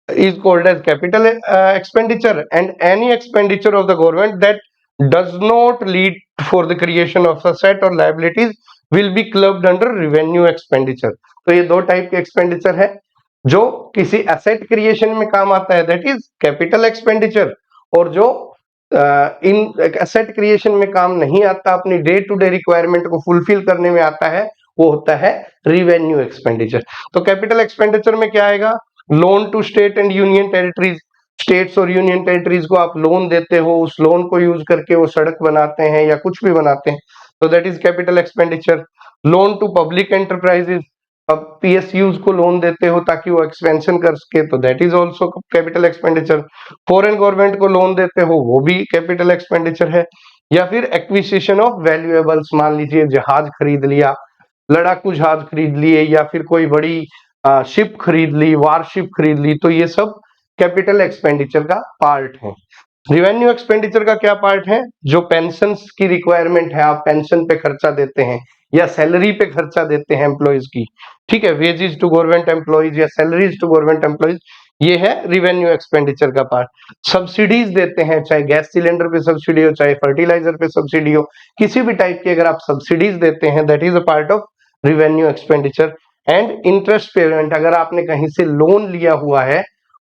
is called as capital expenditure, and any expenditure of the government that does not lead for the creation of asset or liabilities will be clubbed under revenue expenditure. तो ये दो टाइप के एक्सपेंडिचर है। जो किसी एसेट क्रिएशन में काम आता है दैट इज कैपिटल एक्सपेंडिचर, और जो इन एसेट क्रिएशन में काम नहीं आता, अपनी डे टू डे रिक्वायरमेंट को फुलफिल करने में आता है, वो होता है रिवेन्यू एक्सपेंडिचर। तो कैपिटल एक्सपेंडिचर में क्या आएगा, loan to state and union territories, states और यूनियन टेरिटरीज को आप लोन देते हो, उस लोन को यूज करके वो सड़क बनाते हैं या कुछ भी बनाते हैं, तो that is capital expenditure. Loan to public enterprises, अब पीएसयूज को लोन देते हो ताकि वो एक्सपेंशन कर सके, तो that is also capital expenditure. Foreign government को लोन देते हो, वो भी कैपिटल एक्सपेंडिचर है। या फिर एक्विजिशन ऑफ वैल्यूएबल्स, मान लीजिए जहाज खरीद लिया, लड़ाकू जहाज खरीद लिए, या फिर कोई बड़ी शिप खरीद ली, वारशिप खरीद ली, तो ये सब कैपिटल एक्सपेंडिचर का पार्ट है। रिवेन्यू एक्सपेंडिचर का क्या पार्ट है, जो पेंशन की रिक्वायरमेंट है, आप पेंशन पे खर्चा देते हैं या सैलरी पे खर्चा देते हैं एम्प्लॉयज की, ठीक है, वेजेस टू गवर्नमेंट एम्प्लॉयज या सैलरीज टू गवर्नमेंट एम्प्लॉयज, ये है रिवेन्यू एक्सपेंडिचर का पार्ट। सब्सिडीज देते हैं, चाहे गैस सिलेंडर पे सब्सिडी हो, चाहे फर्टिलाइजर पे सब्सिडी हो, किसी भी टाइप की अगर आप सब्सिडीज देते हैं, that is a part of revenue expenditure. And interest payment, अगर आपने कहीं से लोन लिया हुआ है,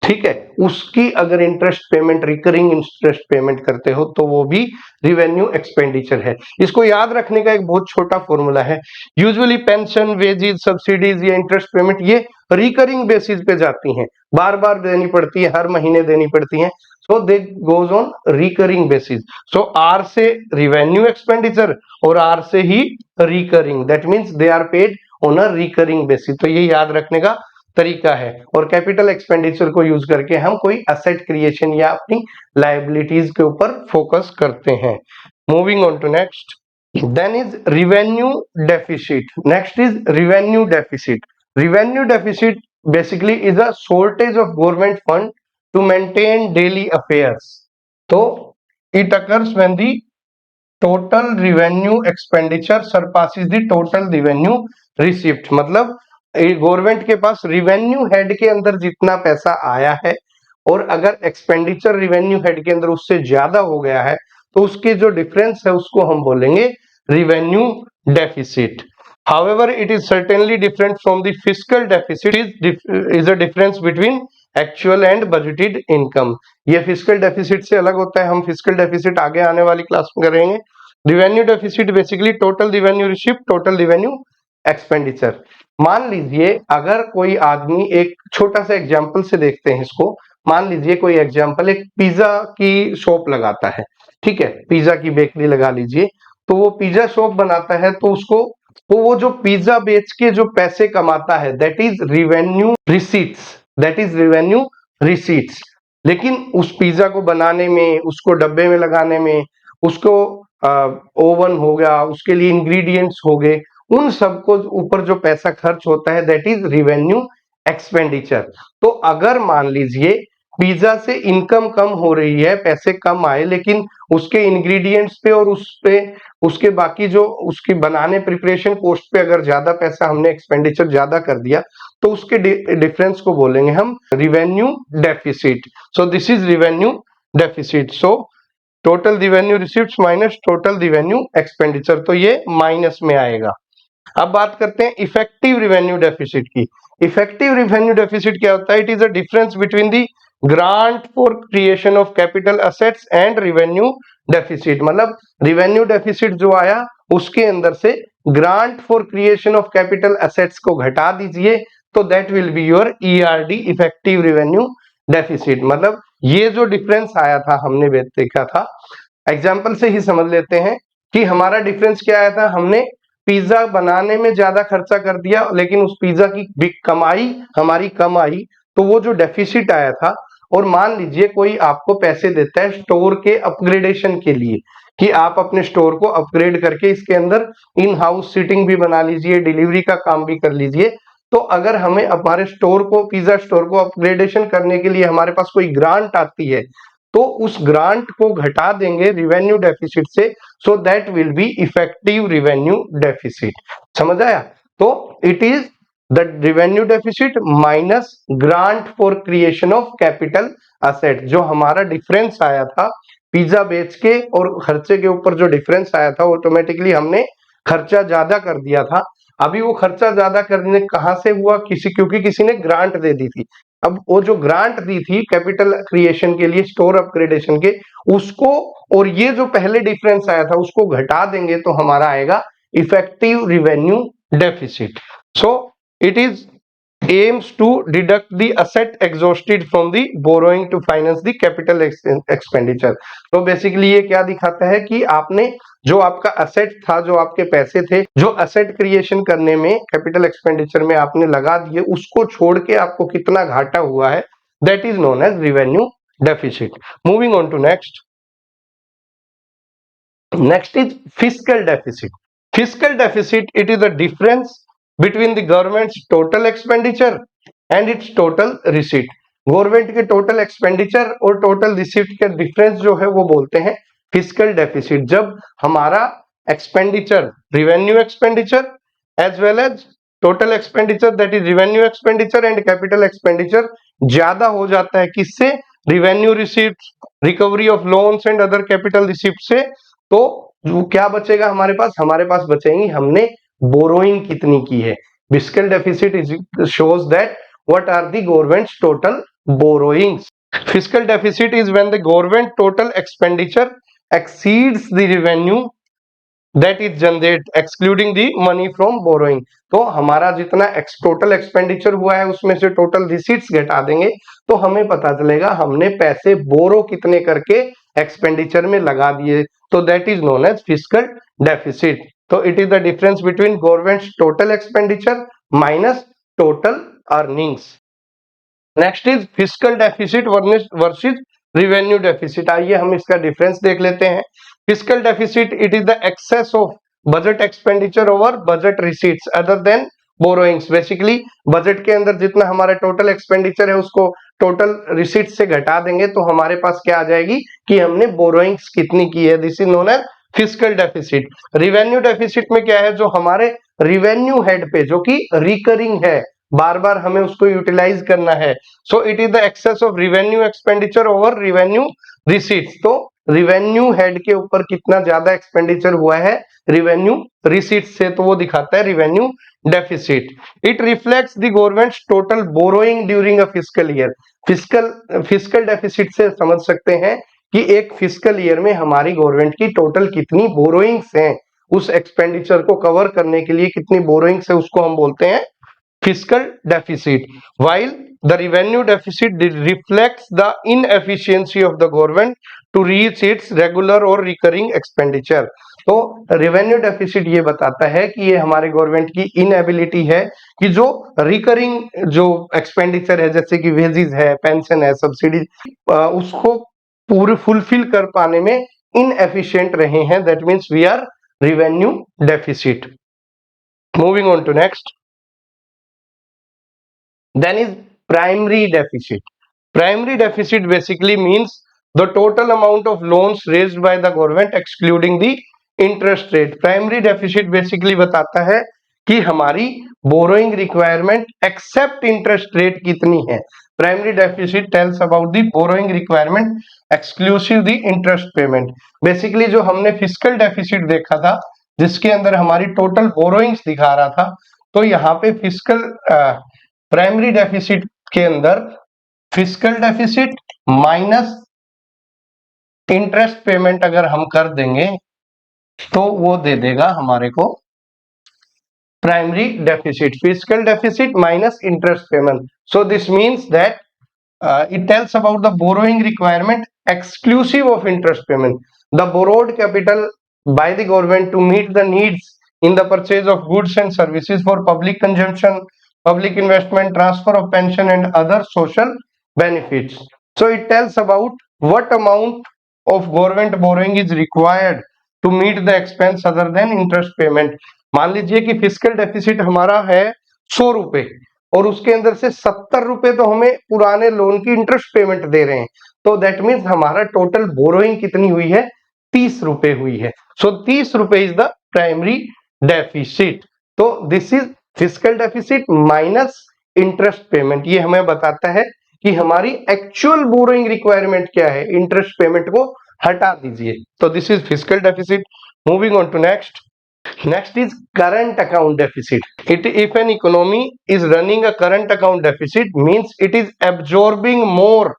ठीक है, उसकी अगर interest payment, recurring interest payment करते हो, तो वो भी रिवेन्यू एक्सपेंडिचर है। इसको याद रखने का एक बहुत छोटा फॉर्मूला है, यूजुअली पेंशन, वेजेस, सब्सिडीज या इंटरेस्ट पेमेंट ये रिकरिंग बेसिस पे जाती हैं, बार बार देनी पड़ती है, हर महीने देनी पड़ती है, so they goes on recurring basis. So R से रिवेन्यू एक्सपेंडिचर और आर से ही recurring, that means they are paid on a recurring basis. तो ये याद रखने का तरीका है। और कैपिटल एक्सपेंडिचर को यूज करके हम कोई असेट क्रिएशन या अपनी लायबिलिटीज के ऊपर फोकस करते हैं। Moving on to next, then is revenue deficit. Next is revenue deficit. Revenue deficit basically is a shortage of government fund to maintain daily affairs. तो it occurs when the total revenue expenditure surpasses the total revenue received. मतलब गवर्नमेंट के पास रिवेन्यू हेड के अंदर जितना पैसा आया है और अगर एक्सपेंडिचर रिवेन्यू हेड के अंदर उससे ज्यादा हो गया है, तो उसके जो डिफरेंस है उसको हम बोलेंगे revenue deficit. However, it is certainly different from the fiscal deficit is a difference between actual and budgeted income। ये फिजिकल डेफिसिट से अलग होता है, हम फिजिकल डेफिसिट आगे आने वाली क्लास में करेंगे। Revenue deficit basically total revenue received, total revenue expenditure. मान लीजिए अगर कोई आदमी, एक छोटा सा एग्जांपल से देखते हैं इसको, मान लीजिए कोई एग्जांपल, एक पिज्जा की शॉप लगाता है, ठीक है, पिज्जा की बेकरी लगा लीजिए, तो वो पिज्जा शॉप बनाता है, तो उसको, तो वो जो पिज्जा बेच के जो पैसे कमाता है, that is revenue receipts, that is revenue receipts. लेकिन उस पिज्जा को बनाने में, उसको डब्बे में लगाने में, उसको ओवन हो गया, उसके लिए इंग्रेडिएंट्स हो गए, उन सबको ऊपर जो पैसा खर्च होता है, दैट इज रिवेन्यू एक्सपेंडिचर। तो अगर मान लीजिए पिज्जा से इनकम कम हो रही है, पैसे कम आए, लेकिन उसके इंग्रेडिएंट्स पे और उस पे, उसके बाकी जो उसकी बनाने प्रिपरेशन कॉस्ट पे अगर ज्यादा पैसा हमने एक्सपेंडिचर ज्यादा कर दिया, तो उसके डिफरेंस को बोलेंगे हम revenue deficit. So this is revenue deficit. So total revenue receiveds minus total revenue expenditure, तो ये माइनस में आएगा। अब बात करते हैं इफेक्टिव रिवेन्यू डेफिसिट की। इफेक्टिव रिवेन्यू डेफिसिट क्या होता है? It is a difference between the grant for creation of capital assets and revenue deficit. मतलब रिवेन्यू डेफिसिट जो आया उसके अंदर से grant for creation of capital assets को घटा दीजिए, तो that will be your ERD, effective revenue deficit. मतलब ये जो डिफरेंस आया था, हमने देखा था, एग्जाम्पल से ही समझ लेते हैं कि हमारा डिफरेंस क्या आया था। हमने पिज्जा बनाने में ज्यादा खर्चा कर दिया, लेकिन उस पिज्जा की कमाई हमारी कम आई, तो वो जो डेफिसिट आया था। और मान लीजिए कोई आपको पैसे देता है स्टोर के अपग्रेडेशन के लिए, कि आप अपने स्टोर को अपग्रेड करके इसके अंदर इन हाउस सीटिंग भी बना लीजिए, डिलीवरी का काम भी कर लीजिए। तो अगर हमें हमारे स्टोर को, पिज्जा स्टोर को अपग्रेडेशन करने के लिए हमारे पास कोई ग्रांट आती है, तो उस ग्रांट को घटा देंगे रिवेन्यू डेफिसिट से, so that will be effective revenue deficit. समझ आया? तो it is the revenue deficit minus grant for creation of capital asset. जो हमारा डिफरेंस आया था पिज्जा बेच के और खर्चे के ऊपर, जो डिफरेंस आया था, ऑटोमेटिकली हमने खर्चा ज्यादा कर दिया था। अभी वो खर्चा ज्यादा करने कहां से हुआ? क्योंकि किसी ने ग्रांट दे दी थी। अब वो जो ग्रांट दी थी कैपिटल क्रिएशन के लिए, स्टोर अपग्रेडेशन के, उसको और ये जो पहले डिफरेंस आया था उसको घटा देंगे, तो हमारा आएगा effective revenue deficit. So it is aims to deduct the asset exhausted from the borrowing to finance the capital expenditure. तो बेसिकली ये क्या दिखाता है कि आपने जो आपका असेट था, जो आपके पैसे थे, जो असेट क्रिएशन करने में कैपिटल एक्सपेंडिचर में आपने लगा दिए, उसको छोड़ के आपको कितना घाटा हुआ है, that is known as revenue deficit. Moving on to next. Next is fiscal deficit. Fiscal deficit, it is the difference between the government's total expenditure and its total receipt. Government के टोटल एक्सपेंडिचर और टोटल रिसीट के डिफरेंस जो है वो बोलते हैं फिस्कल डेफिसिट. जब हमारा expenditure, revenue expenditure as well as total expenditure, that is revenue expenditure and capital expenditure ज्यादा हो जाता है, किससे? Revenue receipt, recovery of loans and other capital receipt से. तो क्या बचेगा हमारे पास? हमारे पास बचेंगी हमने बोरोइंग कितनी की है. Fiscal deficit is shows that what are the government's total borrowings. Fiscal deficit is when the government total expenditure exceeds the revenue that is generate excluding the money from borrowing. तो हमारा जितना टोटल एक्सपेंडिचर हुआ है उसमें से टोटल रिसीट्स घटा देंगे तो हमें पता चलेगा हमने पैसे बोरो कितने करके एक्सपेंडिचर में लगा दिए. तो that is known as fiscal deficit. तो it is the difference between government's total expenditure minus total earnings. Next is fiscal deficit versus revenue deficit. आइए हम इसका डिफरेंस देख लेते हैं. Fiscal deficit, it is the excess of budget expenditure over budget receipts other than borrowings. Basically budget के अंदर जितना हमारा टोटल एक्सपेंडिचर है उसको टोटल रिसीट से घटा देंगे तो हमारे पास क्या आ जाएगी कि हमने बोरोइंग्स कितनी की है. This is known as fiscal deficit. Revenue deficit में क्या है? जो हमारे रिवेन्यू हेड पे जो कि रिकरिंग है, बार बार हमें उसको यूटिलाइज करना है. So it is the excess of revenue expenditure over revenue receipts. तो रिवेन्यू हेड के ऊपर कितना ज्यादा एक्सपेंडिचर हुआ है रिवेन्यू रिसीट से, तो वो दिखाता है revenue deficit. It reflects the government's total borrowing during a fiscal year. Fiscal deficit से समझ सकते हैं कि एक फिस्कल ईयर में हमारी गवर्नमेंट की टोटल कितनी बोरोइंग्स हैं, उस एक्सपेंडिचर को कवर करने के लिए कितनी बोरोइंग्स है, उसको हम बोलते हैं fiscal deficit, while the revenue deficit reflects the inefficiency of the government to reach its regular or recurring expenditure. तो रेवेन्यू डेफिसिट ये बताता है कि ये हमारे गवर्नमेंट की इनएबिलिटी है कि जो रिकरिंग जो एक्सपेंडिचर है जैसे कि वेजेस है, पेंशन है, सब्सिडी, उसको पूरे फुलफिल कर पाने में इनएफिशिएंट रहे हैं. That means we are revenue deficit. Moving on to next. Then is primary deficit. Primary deficit basically means the total amount of loans raised by the government excluding the interest rate. Primary deficit basically बताता है कि हमारी borrowing requirement except interest rate कितनी है. Primary deficit tells about the borrowing requirement exclusive the interest payment. Basically जो हमने fiscal deficit देखा था जिसके अंदर हमारी total borrowings दिखा रहा था, तो यहाँ पे fiscal प्राइमरी डेफिसिट के अंदर fiscal deficit minus interest payment अगर हम कर देंगे तो वो दे देगा हमारे को primary deficit. Fiscal deficit minus interest payment. So this means that it tells about the borrowing requirement exclusive of interest payment. The borrowed capital by the government to meet the needs in the purchase of goods and services for public consumption, public investment, transfer of pension and other social benefits. So it tells about what amount of government borrowing is required to meet the expense other than interest payment. मान लीजिए कि फिस्कल डेफिसिट हमारा है 100 रुपए और उसके अंदर से 70 रुपए तो हमें पुराने लोन की इंटरेस्ट पेमेंट दे रहे हैं, तो दैट मीन्स हमारा टोटल बोरोइंग कितनी हुई है? 30 रुपए हुई है. सो 30 रुपए इज द प्राइमरी डेफिसिट. तो this is fiscal deficit minus interest payment. ये हमें बताता है कि हमारी एक्चुअल बोरोइंग रिक्वायरमेंट क्या है, इंटरेस्ट पेमेंट को हटा दीजिए. तो this is fiscal deficit. Moving on to next. Next is current account deficit. If an economy is running a current account deficit means it is absorbing more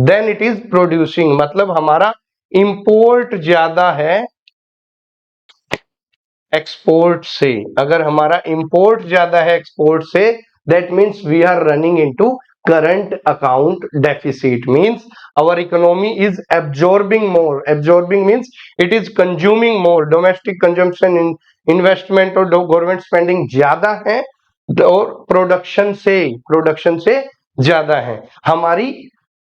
than it is producing. मतलब हमारा import ज्यादा है एक्सपोर्ट से। अगर हमारा इंपोर्ट ज्यादा है एक्सपोर्ट से, that means we are running into current account deficit, means our economy is absorbing means it is consuming more, domestic consumption in investment और गवर्नमेंट स्पेंडिंग ज्यादा है और प्रोडक्शन से ज्यादा है, हमारी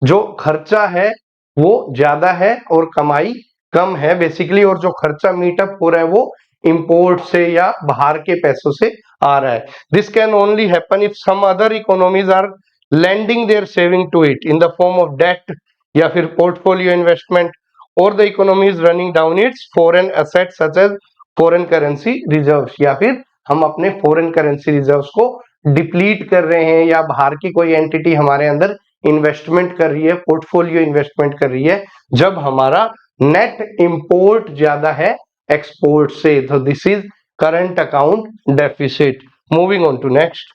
जो खर्चा है वो ज्यादा है और कमाई कम है बेसिकली, और जो खर्चा मीटअप हो रहा है वो इंपोर्ट से या बाहर के पैसों से आ रहा है। This can only happen if some other economies are lending their saving to it in the form of debt या फिर पोर्टफोलियो इन्वेस्टमेंट, और the economy is running down its foreign assets such as foreign currency reserves, या फिर हम अपने फॉरेन करेंसी रिजर्व्स को डिप्लीट कर रहे हैं या बाहर की कोई एंटिटी हमारे अंदर इन्वेस्टमेंट कर रही है, पोर्टफोलियो इन्वेस्टमेंट कर रही है, जब हमारा नेट इंपोर्ट ज्यादा है एक्सपोर्ट से। तो this is current account deficit. Moving on to next,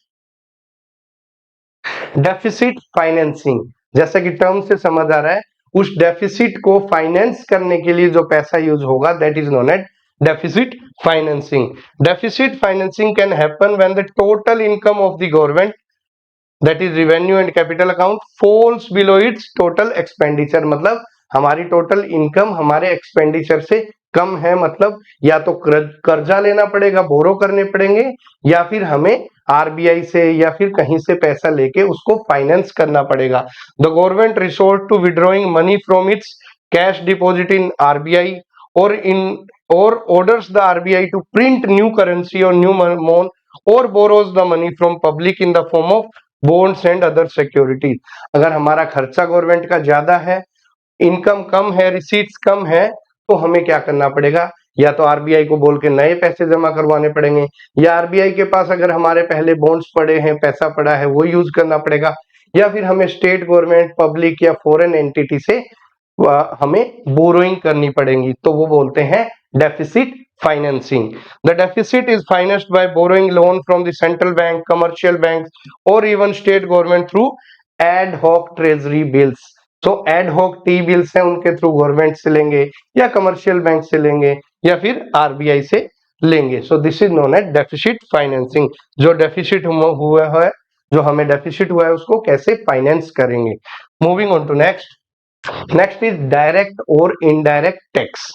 deficit financing, जैसा कि टर्म से समझ आ रहा है, उस डेफिसिट को फाइनेंस करने के लिए जो पैसा यूज होगा that is known as deficit financing. Deficit financing can happen when the total income of the government that is revenue and capital account falls below its total expenditure, मतलब हमारी टोटल इनकम हमारे एक्सपेंडिचर से कम है, मतलब या तो कर्जा लेना पड़ेगा, बोरो करने पड़ेंगे, या फिर हमें आरबीआई से या फिर कहीं से पैसा लेके उसको फाइनेंस करना पड़ेगा। The government resort to withdrawing money from its cash deposit in RBI और orders the RBI to print new currency और न्यू मोन और borrows the money from public in the form of bonds and other securities. अगर हमारा खर्चा गवर्नमेंट का ज्यादा है, इनकम कम है, रिसीट्स कम है, तो हमें क्या करना पड़ेगा, या तो आरबीआई को बोल के नए पैसे जमा करवाने पड़ेंगे, या आरबीआई के पास अगर हमारे पहले बॉन्ड्स पड़े हैं, पैसा पड़ा है, वो यूज करना पड़ेगा, या फिर हमें स्टेट गवर्नमेंट, पब्लिक या फॉरेन एंटिटी से हमें बोरोइंग करनी पड़ेगी, तो वो बोलते हैं deficit financing. The deficit is financed by borrowing loan from the central bank, commercial bank और even state government through ad hoc treasury bills. तो एड हॉक टी बिल्स हैं, उनके थ्रू गवर्नमेंट से लेंगे या कमर्शियल बैंक से लेंगे या फिर आरबीआई से लेंगे। So this is known as deficit financing. जो डेफिसिट हुआ है, जो हमें डेफिसिट हुआ है, उसको कैसे फाइनेंस करेंगे। Moving on to next is direct और इनडायरेक्ट टैक्स।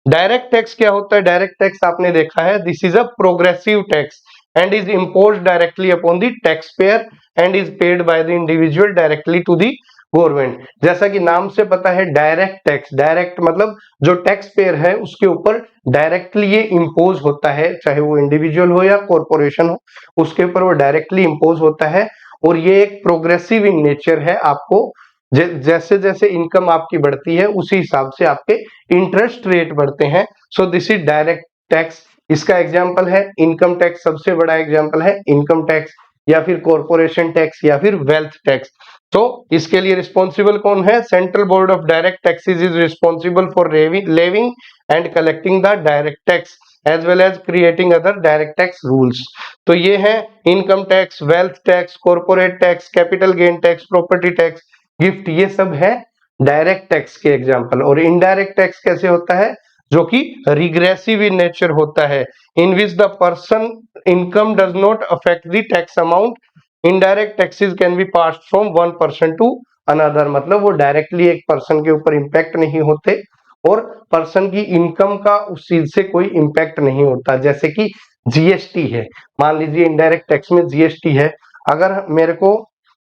डायरेक्ट टैक्स क्या होता है? डायरेक्ट टैक्स आपने देखा है, this is a progressive tax and is imposed directly upon the tax payer and is paid by the individual directly to the government. जैसा कि नाम से पता है डायरेक्ट टैक्स, डायरेक्ट मतलब जो टैक्स पेयर है उसके ऊपर डायरेक्टली ये इम्पोज होता है, चाहे वो इंडिविजुअल हो या कॉर्पोरेशन हो, उसके ऊपर वो डायरेक्टली इम्पोज होता है, और ये एक प्रोग्रेसिव इन नेचर है। आपको जैसे जैसे इनकम आपकी बढ़ती है उसी हिसाब से आपके इंटरेस्ट रेट बढ़ते हैं। सो दिस इज डायरेक्ट टैक्स। इसका एग्जाम्पल है इनकम टैक्स, सबसे बड़ा एग्जाम्पल है इनकम टैक्स, या फिर कॉर्पोरेशन टैक्स, या फिर वेल्थ टैक्स। तो इसके लिए रिस्पॉन्सिबल कौन है? Central board of direct taxes is responsible for levying and collecting the direct tax as well as creating other direct tax rules. तो ये है income tax, wealth tax, corporate tax, capital gain tax, property tax, gift, ये सब है डायरेक्ट टैक्स के एग्जाम्पल। और इनडायरेक्ट टैक्स कैसे होता है? जो कि रिग्रेसिव इन नेचर होता है, in which the person income does not affect the tax amount. Indirect taxes can be passed from one person to another, मतलब वो डायरेक्टली एक पर्सन के ऊपर इंपैक्ट नहीं होते और पर्सन की इनकम का उस चीज से कोई इंपैक्ट नहीं होता। जैसे कि जीएसटी है, मान लीजिए इनडायरेक्ट टैक्स में जीएसटी है, अगर मेरे को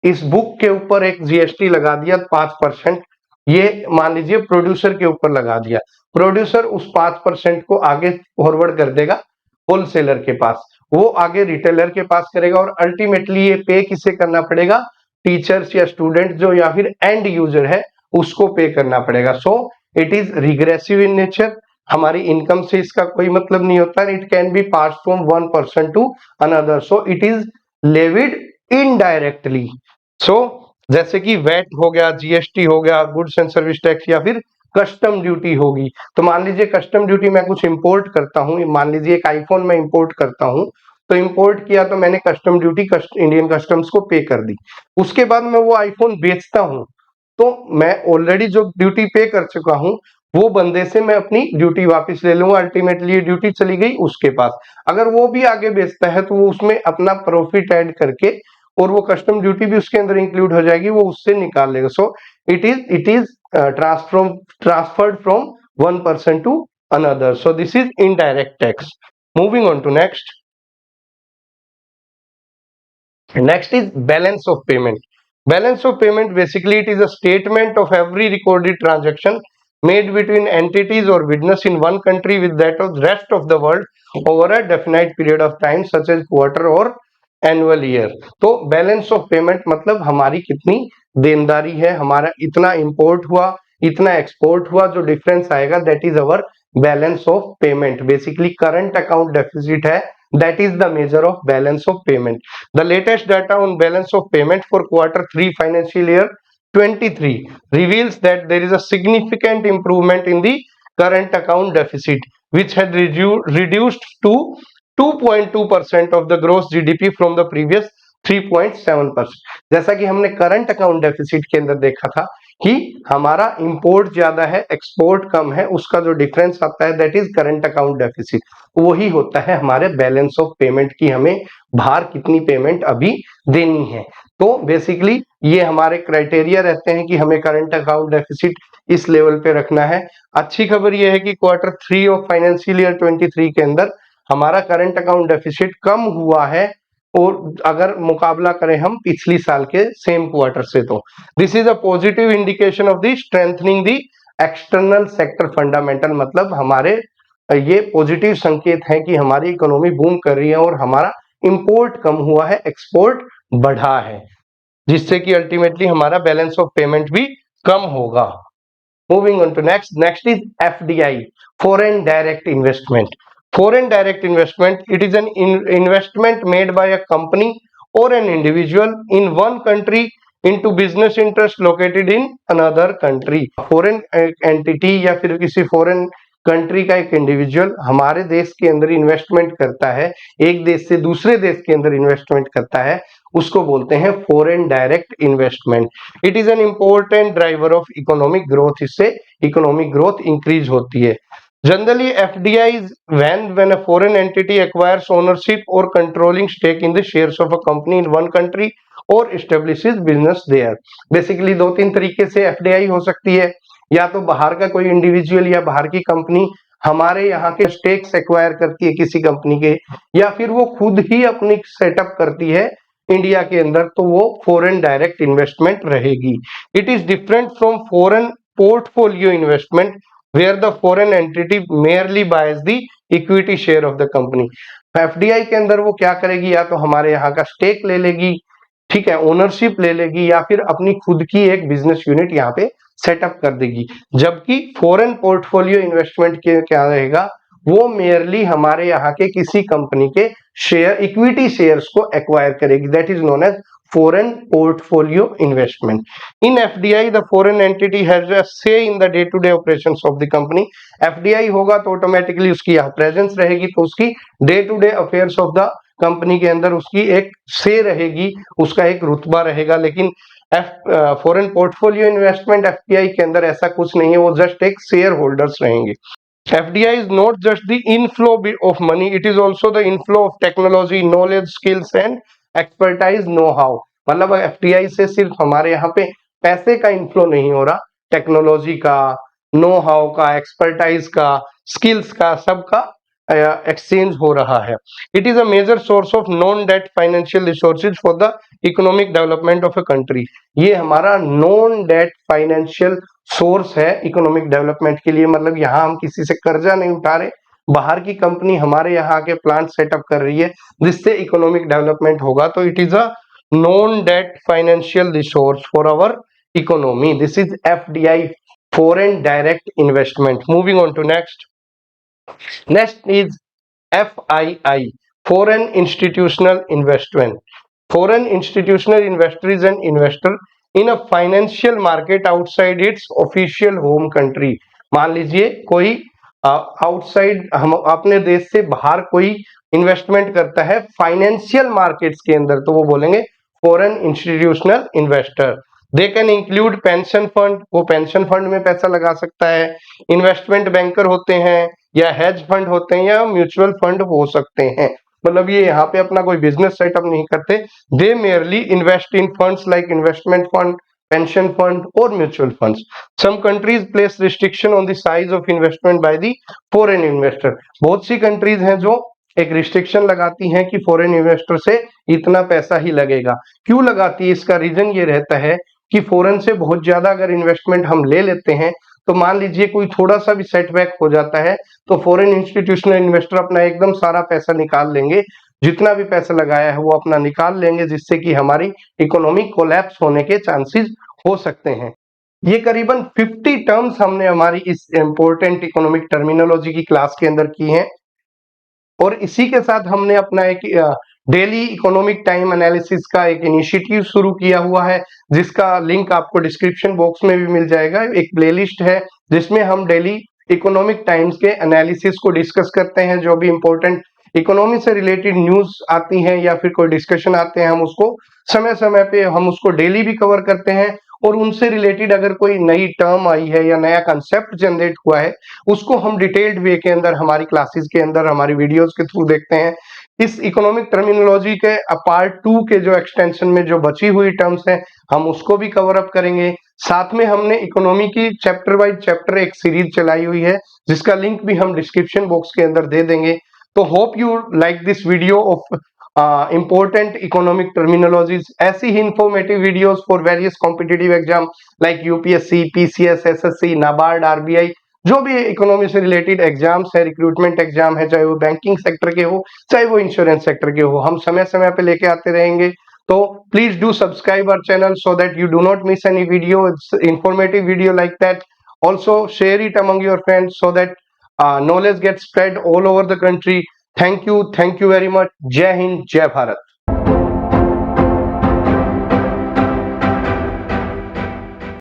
इस बुक के ऊपर एक जीएसटी लगा दिया 5%, ये मान लीजिए प्रोड्यूसर के ऊपर लगा दिया, प्रोड्यूसर उस 5% को आगे फॉरवर्ड कर देगा होलसेलर के पास, वो आगे रिटेलर के पास करेगा, और अल्टीमेटली ये पे किसे करना पड़ेगा? टीचर्स या स्टूडेंट जो या फिर एंड यूजर है उसको पे करना पड़ेगा। So it is regressive in nature, हमारी इनकम से इसका कोई मतलब नहीं होता। It can be pass from one person to another, so it is levied indirectly. So जैसे कि वैट हो गया, जीएसटी हो गया, गुड्स एंड सर्विस टैक्स, या फिर कस्टम ड्यूटी होगी। तो मान लीजिए कस्टम ड्यूटी मैं कुछ इंपोर्ट करता हूं, मान लीजिए एक आईफोन मैं इंपोर्ट करता हूं, तो इंपोर्ट किया तो मैंने कस्टम ड्यूटी इंडियन कस्टम्स को पे कर दी। उसके बाद मैं वो आईफोन बेचता हूं, तो मैं ऑलरेडी जो ड्यूटी पे कर चुका हूं वो बंदे से मैं अपनी ड्यूटी वापस ले लूंगा, अल्टीमेटली ये ड्यूटी चली गई उसके पास। अगर वो भी आगे बेचता है तो वो उसमें अपना प्रॉफिट ऐड करके और वो कस्टम ड्यूटी भी उसके अंदर इंक्लूड हो जाएगी, वो उससे निकाल लेगा। So it is transferred from one person to another, so this is indirect tax. Moving on to next. Next is balance of payment. Balance of payment, basically it is a statement of every recorded transaction made between entities or business in one country with that of the rest of the world over a definite period of time such as quarter or annual year. तो बैलेंस ऑफ पेमेंट मतलब हमारी कितनी देनदारी है, हमारा इतना इंपोर्ट हुआ, इतना एक्सपोर्ट हुआ, जो डिफरेंस आएगा that is our balance of payment. Basically current account deficit है, that is the measure of balance of payment. The latest data on balance of payment for quarter 3 financial year 23 reveals that there is a significant improvement in the current account deficit, which had reduced to 2.2% of the gross GDP from the previous 3.7%। जैसा कि हमने करंट अकाउंट डेफिसिट के अंदर देखा था कि हमारा इंपोर्ट ज्यादा है, एक्सपोर्ट कम है, उसका जो डिफरेंस आता है that is current account deficit. वही होता है हमारे बैलेंस ऑफ पेमेंट की, हमें बाहर कितनी पेमेंट अभी देनी है। तो बेसिकली ये हमारे क्राइटेरिया रहते हैं कि हमें करंट अकाउंट डेफिसिट इस लेवल पे रखना है। अच्छी खबर यह है कि क्वार्टर 3 ऑफ फाइनेंशियल ईयर 23 के अंदर हमारा करंट अकाउंट डेफिसिट कम हुआ है, और अगर मुकाबला करें हम पिछली साल के सेम क्वार्टर से, तो this is a positive indication of the strengthening the external sector fundamental. मतलब हमारे ये पॉजिटिव संकेत है कि हमारी इकोनॉमी बूम कर रही है और हमारा इंपोर्ट कम हुआ है, एक्सपोर्ट बढ़ा है, जिससे कि अल्टीमेटली हमारा बैलेंस ऑफ पेमेंट भी कम होगा। Moving on to next. Next is FDI, foreign direct investment. Foreign direct investment, it is an investment made by a company or an individual in one country into business interest located in another country। Foreign entity या फिर किसी फॉरेन कंट्री का एक इंडिविजुअल हमारे देश के अंदर इन्वेस्टमेंट करता है, एक देश से दूसरे देश के अंदर इन्वेस्टमेंट करता है, उसको बोलते हैं foreign direct investment. It is an important driver of economic growth, इससे इकोनॉमिक ग्रोथ इंक्रीज होती है। Generally, FDI is when a foreign entity acquires ownership or controlling stake in the shares of a company in one country or establishes business there। Basically दो तीन तरीके से एफडीआई हो सकती है, या तो बाहर का कोई इंडिविजुअल या बाहर की कंपनी हमारे यहाँ के स्टेक्स एक्वायर करती है किसी कंपनी के, या फिर वो खुद ही अपनी सेटअप करती है इंडिया के अंदर, तो वो फॉरेन डायरेक्ट इन्वेस्टमेंट रहेगी। It is different from foreign portfolio investment where the foreign entity merely buys the equity share of the company। FDI के अंदर वो क्या करेगी, या तो हमारे यहाँ का स्टेक ले लेगी, ठीक है, ओनरशिप ले लेगी, या फिर अपनी खुद की एक बिजनेस यूनिट यहाँ पे सेटअप कर देगी। जबकि फॉरेन पोर्टफोलियो इन्वेस्टमेंट के क्या रहेगा, वो मेयरली हमारे यहाँ के किसी कंपनी के शेयर, इक्विटी शेयर्स को एक्वायर करेगी, that is known as foreign portfolio investment। In FDI, the foreign entity has a say in the day-to-day operations of the company। FDI होगा तो ऑटोमेटिकली उसकी यहाँ प्रेजेंस रहेगी, तो उसकी day to day affairs of the company के अंदर उसकी एक से रहेगी, उसका एक रुतबा रहेगा। लेकिन फॉरेन पोर्टफोलियो इन्वेस्टमेंट एफडीआई के अंदर ऐसा कुछ नहीं है, वो जस्ट एक शेयर होल्डर्स रहेंगे। FDI is not just the inflow of money, it is also the inflow of technology, knowledge, skills and expertise, know-how। मतलब FDI से सिर्फ हमारे यहाँ पे पैसे का इनफ्लो नहीं हो रहा, टेक्नोलॉजी का, नो हाउ का, एक्सपर्टाइज का, स्किल्स का, सबका एक्सचेंज हो रहा है। It is a major source of non debt financial resources for the economic development of a country. ये हमारा नॉन डेट फाइनेंशियल सोर्स है इकोनॉमिक डेवलपमेंट के लिए। मतलब यहाँ हम किसी से कर्जा नहीं उठा रहे, बाहर की कंपनी हमारे यहाँ आके प्लांट सेटअप कर रही है, जिससे इकोनॉमिक डेवलपमेंट होगा। तो it is a non debt financial resource for our economy. This is FDI, foreign direct investment. Moving on to next. Next is FII, foreign institutional investment। Foreign institutional investor is an investor in a financial market outside its official home country। मान लीजिए कोई आउटसाइड, हम अपने देश से बाहर कोई इन्वेस्टमेंट करता है फाइनेंशियल मार्केट्स के अंदर, तो वो बोलेंगे foreign institutional investor. They can include pension fund, वो पेंशन फंड में पैसा लगा सकता है, इन्वेस्टमेंट बैंकर होते हैं या हेज फंड होते हैं या म्यूचुअल फंड हो सकते हैं। मतलब ये यहाँ पे अपना कोई बिजनेस सेटअप नहीं करते, they merely invest in funds like investment fund, pension fund or mutual funds. Some countries place restriction on the size of investment by the foreign investor. बहुत सी कंट्रीज हैं जो एक रिस्ट्रिक्शन लगाती हैं कि फॉरेन इन्वेस्टर से इतना पैसा ही लगेगा। क्यों लगाती है? इसका रीजन ये रहता है कि फॉरेन से बहुत ज्यादा अगर इन्वेस्टमेंट हम ले लेते हैं तो मान लीजिए कोई थोड़ा सा भी सेटबैक हो जाता है तो फॉरेन इंस्टीट्यूशनल इन्वेस्टर अपना एकदम सारा पैसा निकाल लेंगे, जितना भी पैसा लगाया है वो अपना निकाल लेंगे, जिससे कि हमारी इकोनॉमिक कोलैप्स होने के चांसेस हो सकते हैं। ये करीबन 50 टर्म्स हमने हमारी इस इंपॉर्टेंट इकोनॉमिक टर्मिनोलॉजी की क्लास के अंदर की हैं और इसी के साथ हमने अपना एक डेली इकोनॉमिक टाइम एनालिसिस का एक इनिशिएटिव शुरू किया हुआ है, जिसका लिंक आपको डिस्क्रिप्शन बॉक्स में भी मिल जाएगा। एक प्लेलिस्ट है जिसमें हम डेली इकोनॉमिक टाइम्स के एनालिसिस को डिस्कस करते हैं, जो भी इंपॉर्टेंट इकोनॉमी से रिलेटेड न्यूज आती हैं या फिर कोई डिस्कशन आते हैं, हम उसको समय समय पे हम उसको डेली भी कवर करते हैं और उनसे रिलेटेड अगर कोई नई टर्म आई है या नया कंसेप्ट जनरेट हुआ है उसको हम डिटेल्ड वे के अंदर हमारी क्लासेस के अंदर हमारी वीडियोस के थ्रू देखते हैं। इस इकोनॉमिक टर्मिनोलॉजी के पार्ट 2 के जो एक्सटेंशन में जो बची हुई टर्म्स हैं हम उसको भी कवर अप करेंगे। साथ में हमने इकोनॉमी की चैप्टर वाइज चैप्टर एक सीरीज चलाई हुई है जिसका लिंक भी हम डिस्क्रिप्शन बॉक्स के अंदर दे देंगे। तो hope you like this video of important economic terminologies। ऐसी ही informative videos for various competitive exam like UPSC, PCS, SSC, NABARD, RBI, जो भी इकोनॉमी से रिलेटेड एग्जाम्स है, रिक्रूटमेंट एग्जाम है, चाहे वो बैंकिंग सेक्टर के हो चाहे वो इंश्योरेंस सेक्टर के हो, हम समय समय पे लेके आते रहेंगे। तो please do subscribe our channel so that you do not miss any video, informative video like that. Also share it among your friends so that knowledge gets spread all over the country। Thank you very much। जय हिंद, जय भारत।